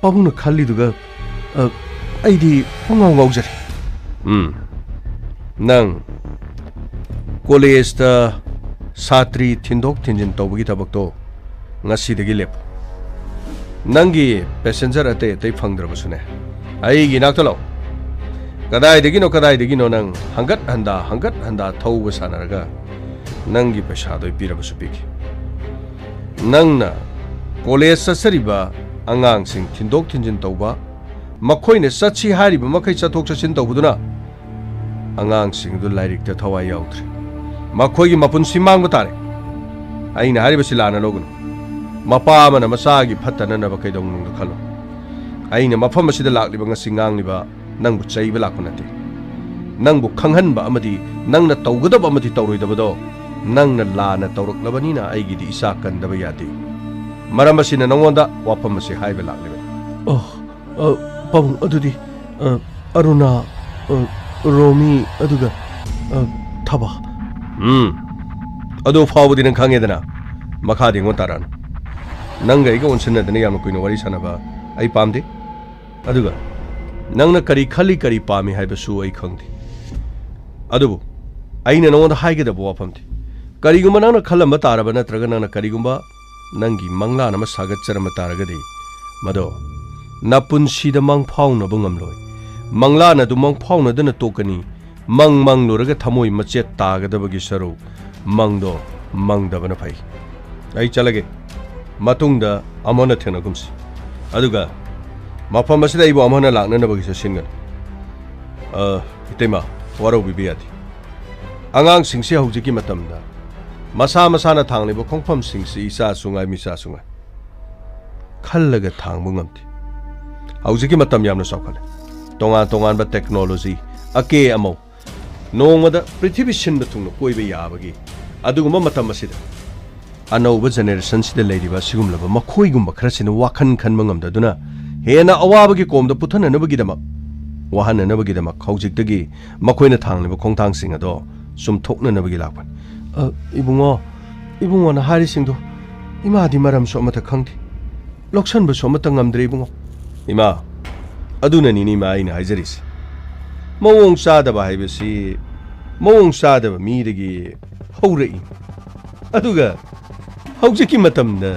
pabung na khalli duga aidi pungau ngaujari nang college satri thindok thinjin tawgi tabakto ngasi degi lep nangi passenger ate phangdrabasune aigi naktalo kadai degi no nang hangat handa thauba sanaraga nangi paisa doi pirabasu piki nangna college sasariba angang sing thindok thinjin tawba makhoine sachi hariba makhai chathok chasin tawbuduna angang sing du lairik ta thawai yautri makhoigi mapun simang tare aina haribasi lana logunu mapa amana masagi phattana na bakai dong nung khalo aina mafam asida lakliba ngasi ngangliba nangbu chaiba lakpanate nangbu khanghanba amadi nangna tawgadaba amadi tawroidabado nangna lana tawraklabani na aigi di isa kandaba yade maram asina nongonda wafam asi haiba lakliba pabung adudi aruna romi aduga thaba ado fawbudi nang khangedana makhadi ngotaran nanga iga onsinadana yamna kuino wari sanaba ai pamde aduga nangna kari khali kari pami haibasu ai khangdi adubu aina nongoda haigedaba wafamdi karigumba nangna khalamba taraba natraga nangna karigumba nangi mangla nama sagatcharama taragadi mado napunsida mangphawna bungamloi mangla na du mangphawna dana tokani mang luraga thamoi machet tagadabagi saru mangdo ꯃꯪꯗꯕꯅ ꯐꯩ ꯑꯩ ꯆꯠꯂꯒꯦ ꯃꯇꯨꯡꯗ ꯑꯃꯅ ꯊꯦꯡꯅꯒꯨꯝꯁꯤ ꯑꯗꯨꯒ ꯃꯐꯝ ꯑꯁꯤꯗ ꯑꯩꯕꯨ ꯑꯃꯅ ꯂꯥꯛꯅꯅꯕꯒꯤꯁꯨ ꯁꯤꯟꯒꯅꯤ ꯏꯇꯩꯃ ꯋꯥꯔꯧꯕꯤꯕ ꯌꯥꯗꯦ ꯑꯉꯥꯡꯁꯤꯡꯁꯤ ꯍꯧꯖꯤꯛꯀꯤ ꯃꯇꯝꯗ ꯃꯁꯥ ꯃꯁꯥꯅ ꯊꯥꯡꯂꯤꯕ ꯈꯣꯡꯐꯝꯁꯤꯡꯁꯤ ꯏꯆꯥꯁꯨ ꯉꯥꯏ ꯃꯤꯆꯥꯁꯨ ꯉꯥꯏ ꯈꯜꯂꯒ ꯊꯥꯡꯕ ꯉꯝꯗꯦ ꯍꯧꯖꯤꯛꯀꯤ ꯃꯇꯝ ꯌꯥꯝꯅ ꯆꯥꯎꯈꯠꯂꯦ ꯇꯣꯉꯥꯟ ꯇꯣꯉꯥꯟꯕ ꯇꯦꯛꯅꯣꯂꯣꯖꯤ ꯑꯀꯦ ꯑꯃꯧ ꯅꯣꯡꯃꯗ ꯄ꯭ꯔꯤꯊꯤꯕꯤ ꯁꯤꯟꯕ ꯊꯨꯡꯅ ꯀꯣꯏꯕ ꯌꯥꯕꯒꯤ ꯑꯗꯨꯒꯨꯝꯕ ꯃꯇꯝ ꯑꯁꯤꯗ ꯑꯅꯧꯕ ꯖꯦꯅꯦꯔꯦꯁꯟꯁꯤꯗ ꯂꯩꯔꯤꯕ ꯑꯁꯤꯒꯨꯝꯂꯕ ꯃꯈꯣꯏꯒꯨꯝꯕ ꯈꯔꯁꯤꯅ ꯋꯥꯈꯜ ꯈꯟꯕ ꯉꯝꯗꯗꯨꯅ ꯍꯦꯟꯅ ꯑꯋꯥꯕꯒꯤ ꯀꯣꯝꯗ ꯄꯨꯊꯅꯅꯕꯒꯤꯗꯃꯛ ꯋꯥꯍꯟꯅꯅꯕꯒꯤꯗꯃꯛ ꯍꯧꯖꯤꯛꯇꯒꯤ ꯃꯈꯣꯏꯅ ꯊꯥꯡꯂꯤꯕ ꯈꯣꯡꯊꯥꯡꯁꯤꯡ ꯑꯗꯣ ꯆꯨꯝꯊꯣꯛꯅꯅꯕꯒꯤ ꯂꯥꯛꯄꯅꯤ ꯏꯕꯨꯡꯉꯣꯅ ꯍꯥꯏꯔꯤꯁꯤꯡꯗꯣ ꯏꯃꯥꯗꯤ ꯃꯔꯝꯁꯨ ꯑꯃꯠꯇ ꯈꯪꯗꯦ ꯂꯧꯁꯟꯕꯁꯨ ꯑꯃꯠꯇ ꯉꯝꯗ꯭ꯔꯦ ꯏꯕꯨꯡꯉꯣ ꯏꯃꯥ ꯑꯗꯨꯅꯅꯤꯅꯦ ꯏꯃꯥ ꯑꯩꯅ ꯍꯥꯏꯖꯔꯤꯁꯦ ꯃꯑꯣꯡ ꯆꯥꯗꯕ ꯍꯥꯏꯕꯁꯤ ꯃꯑꯣꯡ ꯆꯥꯗꯕ ꯃꯤꯗꯒꯤ ꯍꯧꯔꯛꯏ ꯑꯗꯨꯒ ꯍꯧꯖꯤꯛꯀꯤ ꯃꯇꯝꯗ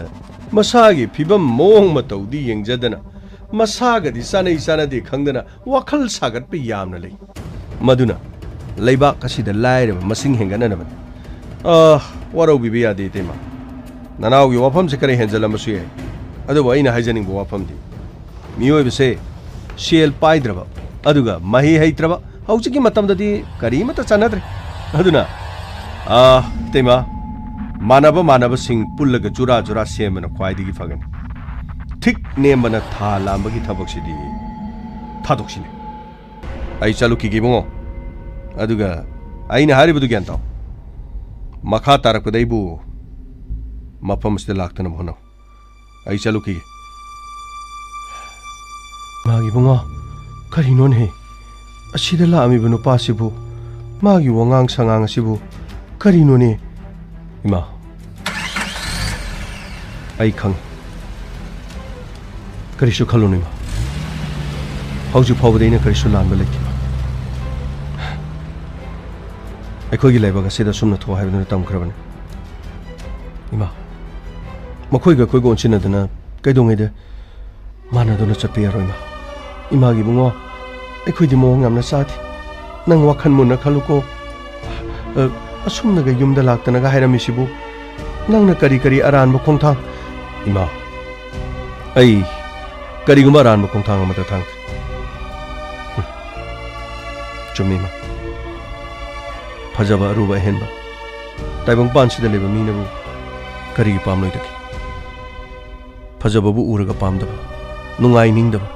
ꯃꯁꯥꯒꯤ ꯐꯤꯕꯝ ꯃꯑꯣꯡ ꯃꯇꯧꯗꯤ ꯌꯦꯡꯖꯗꯅ ꯃꯁꯥꯒꯗꯤ ꯆꯥꯅꯩ ꯆꯥꯅꯗꯦ ꯈꯪꯗꯅ ꯋꯥꯈꯜ ꯁꯥꯒꯠꯄ ꯌꯥꯝꯅ ꯂꯩ ꯃꯗꯨꯅ ꯂꯩꯕꯥꯛ ꯑꯁꯤꯗ ꯂꯥꯏꯔꯕ ꯃꯁꯤꯡ ꯍꯦꯟꯒꯠꯅꯅꯕꯅꯤ ꯋꯥꯔꯧꯕꯤꯕ ꯌꯥꯗꯦ ꯏꯇꯩꯃ ꯅꯅꯥꯎꯒꯤ ꯋꯥꯐꯝꯁꯦ ꯈꯔ ꯍꯦꯟꯖꯜꯂꯝꯕꯁꯨ ꯌꯥꯏ ꯑꯗꯨꯕꯨ ꯑꯩꯅ ꯍꯥꯏꯖꯅꯤꯡꯕ ꯋꯥꯐꯝꯗꯤ ꯃꯤꯑꯣꯏꯕꯁꯦ ꯁꯦꯜ ꯄꯥꯏꯗ꯭ꯔꯕ ꯑꯗꯨꯒ ꯃꯍꯩ ꯍꯩꯇ꯭ꯔꯕ ꯍꯧꯖꯤꯛꯀꯤ ꯃꯇꯝꯗꯗꯤ ꯀꯔꯤꯃꯠꯇ ꯆꯠꯅꯗ꯭ꯔꯦ ꯑꯗꯨꯅ ꯏꯇꯩꯃ ꯃꯥꯟꯅꯕꯁꯤꯡ ꯄꯨꯜꯂꯒ ꯖꯨꯔꯥ ꯖꯨꯔꯥ ꯁꯦꯝꯕꯅ ꯈ꯭ꯋꯥꯏꯗꯒꯤ ꯐꯒꯅꯤ ꯊꯤꯛ ꯅꯦꯝꯕꯅ ꯊꯥ ꯂꯥꯝꯕꯒꯤ ꯊꯕꯛꯁꯤꯗꯤ ꯊꯥꯗꯣꯛꯁꯤꯅꯦ ꯑꯩ ꯆꯠꯂꯨꯈꯤꯒꯦ ꯏꯕꯨꯡꯉꯣ ꯑꯗꯨꯒ ꯑꯩꯅ ꯍꯥꯏꯔꯤꯕꯗꯨ ꯒ꯭ꯌꯥꯟ ꯇꯥꯎ ꯃꯈꯥ ꯇꯥꯔꯛꯄꯗ ꯑꯩꯕꯨ ꯃꯐꯝ ꯑꯁꯤꯗ ꯂꯥꯛꯇꯅꯕ ꯍꯣꯠꯅꯧ ꯑꯩ ꯆꯠꯂꯨꯈꯤꯒꯦ ꯃꯥꯒꯤ ꯏꯕꯨꯡꯉꯣ ꯀꯔꯤꯅꯣꯅꯦ ꯑꯁꯤꯗ ꯂꯥꯛꯑꯝꯃꯤꯕ ꯅꯨꯄꯥꯁꯤꯕꯨ ꯃꯥꯒꯤ ꯋꯥꯉꯥꯡ ꯁꯉꯥꯡ ꯑꯁꯤꯕꯨ ꯀꯔꯤꯅꯣꯅꯦ ꯏꯃꯥ ꯑꯩ ꯈꯪꯉꯤ ꯀꯔꯤꯁꯨ ꯈꯜꯂꯨꯅꯨ ꯏꯃꯥ ꯍꯧꯖꯤꯛ ꯐꯥꯎꯕꯗ ꯑꯩꯅ ꯀꯔꯤꯁꯨ ꯂꯥꯟꯕ ꯂꯩꯇꯦ ꯑꯩꯈꯣꯏꯒꯤ ꯂꯩꯕꯥꯛ ꯑꯁꯤꯗ ꯁꯨꯝꯅ ꯊꯣꯛ ꯍꯥꯏꯕꯗꯨꯅ ꯇꯝꯈ꯭ꯔꯕꯅꯤ ꯏꯃꯥ ꯃꯈꯣꯏꯒ ꯑꯩꯈꯣꯏꯒ ꯑꯣꯟꯁꯤꯟꯅꯗꯅ ꯀꯩꯗꯧꯉꯩꯗ ꯃꯥꯟꯅꯗꯨꯅ ꯆꯠꯄ ꯌꯥꯔꯣꯏ ꯏꯃꯥꯒꯤ ꯏꯕꯨꯡꯉꯣ ꯑꯩꯈꯣꯏꯗꯤ ꯃꯑꯣꯡ ꯌꯥꯝꯅ ꯆꯥꯗꯦ ꯅꯪ ꯋꯥꯈꯜ ꯃꯨꯟꯅ ꯈꯜꯂꯨꯀꯣ ꯑꯁꯨꯝꯅꯒ ꯌꯨꯝꯗ ꯂꯥꯛꯇꯅꯒ ꯍꯥꯏꯔꯝꯃꯤꯁꯤꯕꯨ ꯅꯪꯅ ꯀꯔꯤ ꯑꯔꯥꯟꯕ ꯈꯣꯡꯊꯥꯡ ꯏꯃꯥ ꯑꯩ ꯀꯔꯤꯒꯨꯝꯕ ꯑꯔꯥꯟꯕ ꯈꯣꯡꯊꯥꯡ ꯑꯃꯠꯇ ꯊꯥꯡꯗ꯭ꯔꯦ ꯆꯨꯝꯃꯤ ꯏꯃꯥ ꯐꯖꯕ ꯑꯔꯨꯕ ꯑꯍꯦꯟꯕ ꯇꯥꯏꯕꯪꯄꯥꯟꯁꯤꯗ ꯂꯩꯕ ꯃꯤꯅꯕꯨ ꯀꯔꯤꯒꯤ ꯄꯥꯝꯂꯣꯏꯗꯒꯦ ꯐꯖꯕꯕꯨ ꯎꯔꯒ ꯄꯥꯝꯗꯕ ꯅꯨꯡꯉꯥꯏꯅꯤꯡꯗꯕ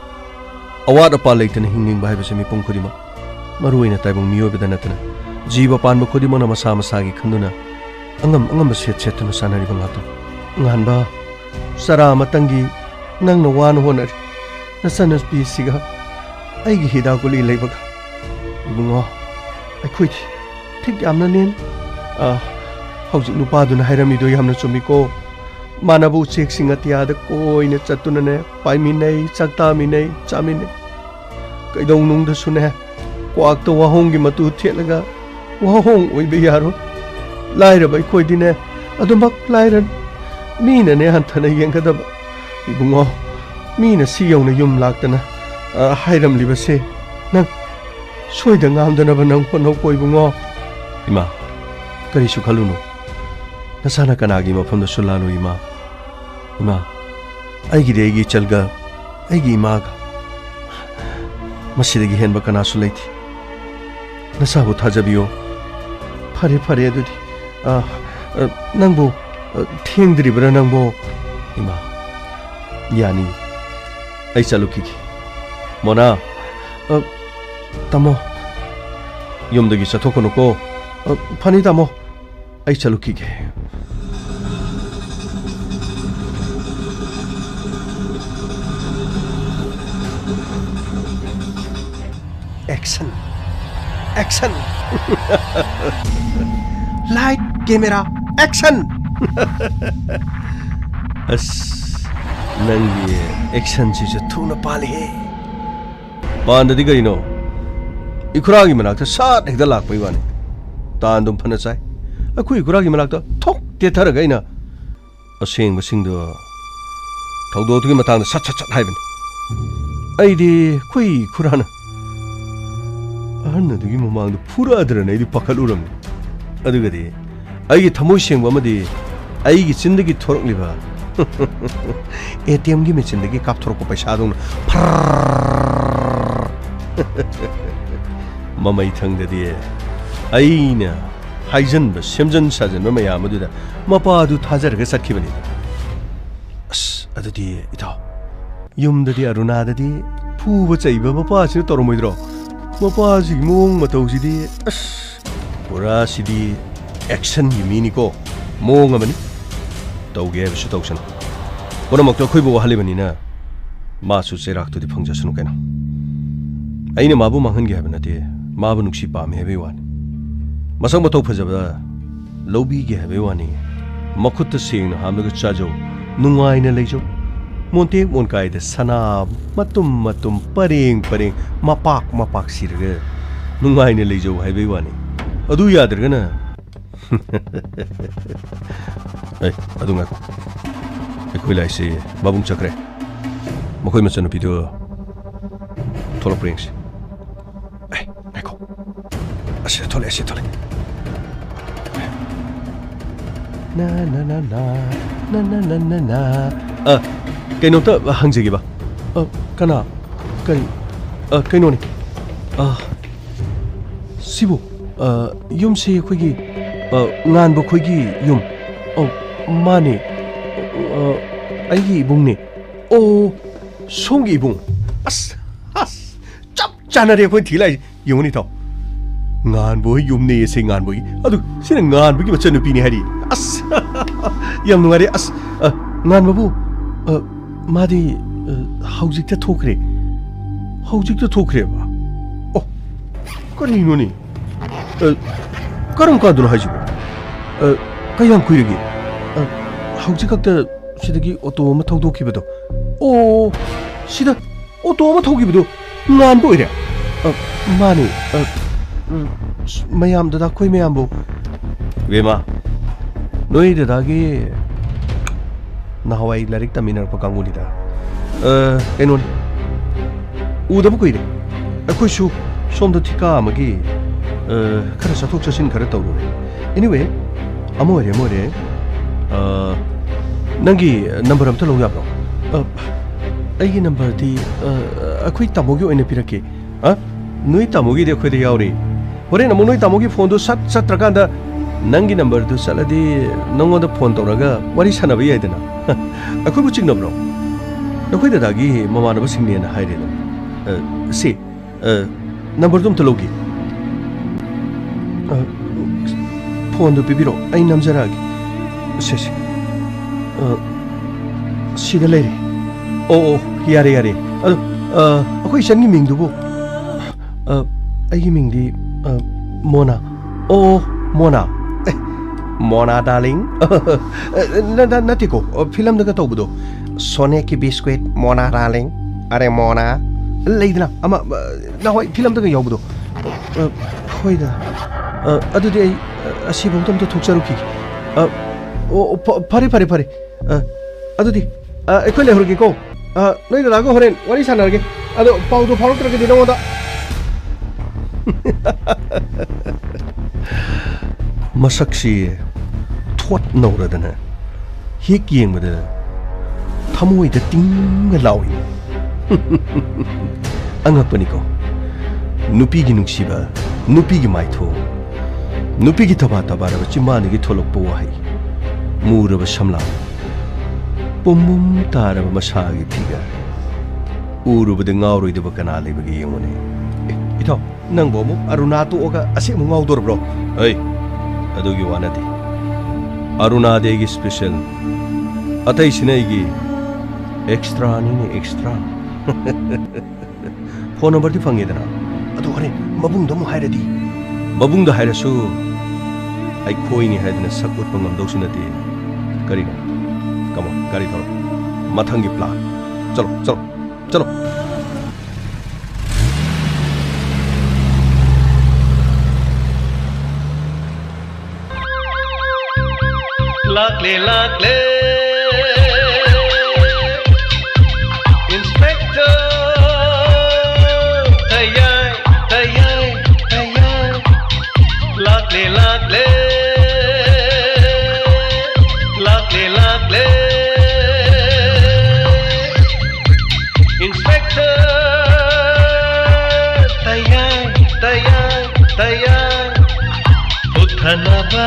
ꯑꯋꯥꯠ ꯑꯄꯥ ꯂꯩꯇꯅ ꯍꯤꯡꯅꯤꯡꯕ ꯍꯥꯏꯕꯁꯤ ꯃꯤꯄꯨꯝ ꯈꯨꯗꯤꯡꯃꯛ ꯃꯔꯨꯑꯣꯏꯅ ꯇꯥꯏꯕꯪ ꯃꯤꯑꯣꯏꯕꯗ ꯅꯠꯇꯅ ꯖꯤꯕ ꯄꯥꯟꯕ ꯈꯨꯗꯤꯡꯃꯛꯅ ꯃꯁꯥ ꯃꯁꯥꯒꯤ ꯈꯟꯗꯨꯅ ꯑꯉꯝꯕ ꯁꯦꯠꯇꯨꯅ ꯁꯥꯟꯅꯔꯤꯕ ꯉꯥꯛꯇꯅꯤ ꯉꯥꯟꯕ ꯆꯔꯥ ꯑꯃꯇꯪꯒꯤ ꯅꯪꯅ ꯋꯥꯅ ꯍꯣꯠꯅꯔꯤ ꯅꯆꯟꯅꯨꯄꯤꯁꯤꯒ ꯑꯩꯒꯤ ꯍꯤꯗꯥꯛ ꯒꯨꯂꯤ ꯂꯩꯕꯒ ꯏꯕꯨꯡꯉꯣ ꯑꯩꯈꯣꯏꯗꯤ ꯊꯤꯛ ꯌꯥꯝꯅ ꯅꯦꯝꯃꯤ ꯍꯧꯖꯤꯛ ꯅꯨꯄꯥꯗꯨꯅ ꯍꯥꯏꯔꯝꯃꯤꯗꯣ ꯌꯥꯝꯅ ꯆꯨꯝꯃꯤꯀꯣ ꯃꯥꯟꯅꯕ ꯎꯆꯦꯛꯁꯤꯡ ꯑꯇꯤꯌꯥꯗ ꯀꯣꯏꯅ ꯆꯠꯇꯨꯅꯅꯦ ꯄꯥꯏꯃꯤꯟꯅꯩ ꯆꯥꯛꯇꯥꯃꯤꯟꯅꯩ ꯆꯥꯃꯤꯟꯅꯩ ꯀꯩꯗꯧꯅꯨꯡꯗꯁꯨꯅꯦ ꯀ꯭ꯋꯥꯛꯇ ꯋꯥꯍꯣꯡꯒꯤ ꯃꯇꯨ ꯊꯦꯠꯂꯒ ꯋꯥꯍꯣꯡ ꯑꯣꯏꯕ ꯌꯥꯔꯣꯏ ꯂꯥꯏꯔꯕ ꯑꯩꯈꯣꯏꯗꯤꯅꯦ ꯑꯗꯨꯃꯛ ꯂꯥꯏꯔꯅꯤ ꯃꯤꯅꯅꯦ ꯍꯟꯊꯅ ꯌꯦꯡꯒꯗꯕ ꯏꯕꯨꯡꯉꯣ ꯃꯤꯅ ꯁꯤ ꯌꯧꯅ ꯌꯨꯝ ꯂꯥꯛꯇꯅ ꯍꯥꯏꯔꯝꯂꯤꯕꯁꯦ ꯅꯪ ꯁꯣꯏꯗ ꯉꯥꯝꯗꯅꯕ ꯅꯪ ꯍꯣꯠꯅꯧꯀꯣ ꯏꯕꯨꯡꯉꯣ ꯏꯃꯥ ꯀꯔꯤꯁꯨ ꯈꯜꯂꯨꯅꯨ ꯅꯁꯥꯅ ꯀꯅꯥꯒꯤ ꯃꯐꯝꯗꯁꯨ ꯂꯥꯜꯂꯨ ꯏꯃꯥ ꯑꯩꯒꯤꯗꯤ ꯑꯩꯒꯤ ꯏꯆꯜꯒ ꯑꯩꯒꯤ ꯏꯃꯥꯒ ꯃꯁꯤꯗꯒꯤ ꯍꯦꯟꯕ ꯀꯅꯥꯁꯨ ꯂꯩꯇꯦ ꯅꯁꯥꯕꯨ ꯊꯥꯖꯕꯤꯌꯣ ꯐꯔꯦ ꯑꯗꯨꯗꯤ ꯅꯪꯕꯨ ꯊꯦꯡꯗ꯭ꯔꯤꯕ꯭ꯔꯥ ꯅꯪꯕꯨ ꯏꯃꯥ ꯌꯥꯅꯤ ꯑꯩ ꯆꯠꯂꯨꯈꯤꯒꯦ ꯃꯣꯅꯥ ꯇꯥꯃꯣ ꯌꯨꯝꯗꯒꯤ ꯆꯠꯊꯣꯛꯀꯅꯨꯀꯣ ꯐꯅꯤ ꯇꯥꯃꯣ ꯑꯩ ꯆꯠꯂꯨꯈꯤꯒꯦ Action! Light, camera, action! Nangi action siju thuna palihe. Pandadi karino. Ikuragi manakta sat hekda lakpai wani. Tandum phana chai. Akhui ikuragi manakta thok te tharaga ina. Aseng basingdo. Thaudo tugi matangda sat haibani. Aidi khui kurana. ꯑꯍꯟ ꯑꯗꯨꯒꯤ ꯃꯃꯥꯡꯗ ꯐꯨꯔꯛꯑꯗ꯭ꯔꯅ ꯑꯩꯗꯤ ꯄꯥꯈꯠꯂꯨꯔꯝꯅꯤ ꯑꯗꯨꯒꯗꯤ ꯑꯩꯒꯤ ꯊꯃꯣꯏ ꯁꯦꯡꯕ ꯑꯃꯗꯤ ꯑꯩꯒꯤ ꯆꯤꯟꯗꯒꯤ ꯊꯣꯔꯛꯂꯤꯕ ATMꯒꯤ ꯃꯦꯆꯤꯟꯗꯒꯤ ꯀꯥꯞꯊꯣꯔꯛꯄ ꯄꯩꯁꯥꯗꯧꯅ ꯃꯃꯩꯊꯪꯗꯗꯤ ꯑꯩꯅ ꯍꯥꯏꯖꯟꯕ ꯁꯦꯝꯖꯟ ꯁꯥꯖꯟꯕ ꯃꯌꯥꯝ ꯑꯗꯨꯗ ꯃꯄꯥꯗꯨ ꯊꯥꯖꯔꯒ ꯆꯠꯈꯤꯕꯅꯤ ꯑꯁ ꯑꯗꯨꯗꯤ ꯏꯇꯥꯎ ꯌꯨꯝꯗꯗꯤ ꯑꯔꯨꯅꯥꯗꯗꯤ ꯐꯨꯕ ꯆꯩꯕ ꯃꯄꯥꯁꯤꯅ ꯇꯧꯔꯝꯃꯣꯏꯗ꯭ꯔꯣ ꯃꯄꯥꯁꯤꯒꯤ ꯃꯑꯣꯡ ꯃꯇꯧꯁꯤꯗꯤ ꯑꯁ ꯄꯨꯔꯥ ꯁꯤꯗꯤ ꯑꯦꯛꯁꯟꯒꯤ ꯃꯤꯅꯤꯀꯣ ꯃꯑꯣꯡ ꯑꯃꯅꯤ ꯇꯧꯒꯦ ꯍꯥꯏꯕꯁꯨ ꯇꯧꯁꯅꯨ ꯄꯨꯝꯅꯃꯛꯇꯣ ꯑꯩꯈꯣꯏꯕꯨ ꯋꯥꯍꯜꯂꯤꯕꯅꯤꯅ ꯃꯥꯁꯨ ꯆꯩꯔꯥꯛꯇꯨꯗꯤ ꯐꯪꯖꯁꯅꯨ ꯀꯩꯅꯣ ꯑꯩꯅ ꯃꯥꯕꯨ ꯃꯥꯡꯍꯟꯒꯦ ꯍꯥꯏꯕ ꯅꯠꯇꯦ ꯃꯥꯕꯨ ꯅꯨꯡꯁꯤ ꯄꯥꯝꯃꯤ ꯍꯥꯏꯕꯒꯤ ꯋꯥꯅꯤ ꯃꯁꯛ ꯃꯇꯧ ꯐꯖꯕ ꯂꯧꯕꯤꯒꯦ ꯍꯥꯏꯕꯒꯤ ꯋꯥꯅꯤ ꯃꯈꯨꯠꯇ ꯁꯦꯡꯅ ꯍꯥꯝꯂꯒ ꯆꯥꯖꯧ ꯅꯨꯡꯉꯥꯏꯅ ꯂꯩꯖꯧ ꯃꯣꯟꯇꯦꯛ ꯃꯣꯟꯀꯥꯏꯗ ꯁꯅꯥ ꯃꯇꯨꯝ ꯃꯇꯨꯝ ꯄꯔꯦꯡ ꯄꯔꯦꯡ ꯃꯄꯥꯛ ꯃꯄꯥꯛ ꯁꯤꯔꯒ ꯅꯨꯡꯉꯥꯏꯅ ꯂꯩꯖꯧ ꯍꯥꯏꯕꯒꯤ ꯋꯥꯅꯤ ꯑꯗꯨ ꯌꯥꯗ꯭ꯔꯒꯅ ꯑꯩ ꯑꯗꯨ ꯉꯥꯏꯈꯣ ꯑꯩꯈꯣꯏ ꯂꯥꯏꯁꯤ ꯃꯕꯨꯡ ꯆꯠꯈ꯭ꯔꯦ ꯃꯈꯣꯏ ꯃꯆꯟꯅꯨꯄꯤꯗꯨ ꯊꯣꯛꯂꯛꯄ꯭ꯔ ꯌꯦꯡꯁꯤ ꯑꯩ ꯉꯥꯏꯈꯣ ꯑꯁꯤꯗ ꯊꯣꯛꯂꯛꯑꯦ ꯑꯁꯤꯗ ꯊꯣꯛꯂꯛꯑꯦ na na na na na na na na na kainomta hangjigiba kana kari kainoni sibu yumse khoigi ngan bo khoigi yum mani aigi ibungni somgi ibung as chap chanare khoi thilai yungni tho ngan bo yumne se ngan bo adu sina ngan bo gi macha nupi ni hari as yam nungare as ngan babu madi haujikta thokre ba kari noni karam ka dun hajibo kayam kuirigi haujikakta sidagi auto ma thogdokibado sida auto ma thogibado ngan bo ire mani mayam dada koi mayam bo Vema noi dadagi nahawai larik taminar pa kanguni da enon udabu koire akoi shu somda thika amagi khara sathok chasin khara tawru anyway amore nangi number amta lo yabro aigi number di akoi tamogi oina pirake noi tamogi de khoi de yauri hore namu noi tamogi phone do sat satrakanda nangi number du saladi nongoda phone toraga wari sanabi yaidana akoi bu chignabro akoi da dagi mama na basingni na haire si number dum talogi phone du bibiro ai namjaragi se sida lere yare adu akoi changi mingdu bu ai mingdi Mona Mona darling natiko film daga tawbudo Sone ki biscuit Mona darling are Mona leidna ama na hoi film daga yawbudo hoida adudi ai asibom tam to thukcharuki pare adudi ekoi le horgi ko noi da go horen wari sanarge ado paudo phautrage dinoda masaksi thot nauradana hik yengmada thamoi da ting lawi angapani ko nupi gi nungsiba nupi gi maitho nupi gi thaba ra chimani gi tholok po wahai muraba samla pomum taraba masagi thiga uruba de ngauroi de bakana lebagi yengone ito nang bomu aruna tu oga ase mu ngau dor bro ei adugi wanati aruna de gi special atai sinai gi extra ni extra phone number di phangi dana adu hore mabung da mu hairadi mabung da hairasu ai khoi ni haidna sakut pangam dau sinati kari no come on gari thoro mathangi plan chalo Lakle Inspector Tayai Lakle TAYAI Uthanaba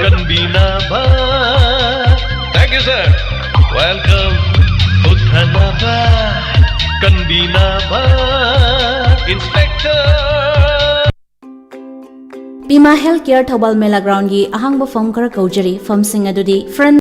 Kanbinaba. Thank you, sir. Welcome. Uthanaba Kanbinaba Inspector. Pima Healthcare Thobal Mela Ground gi ahang ba form kar kaujari form sing adudi front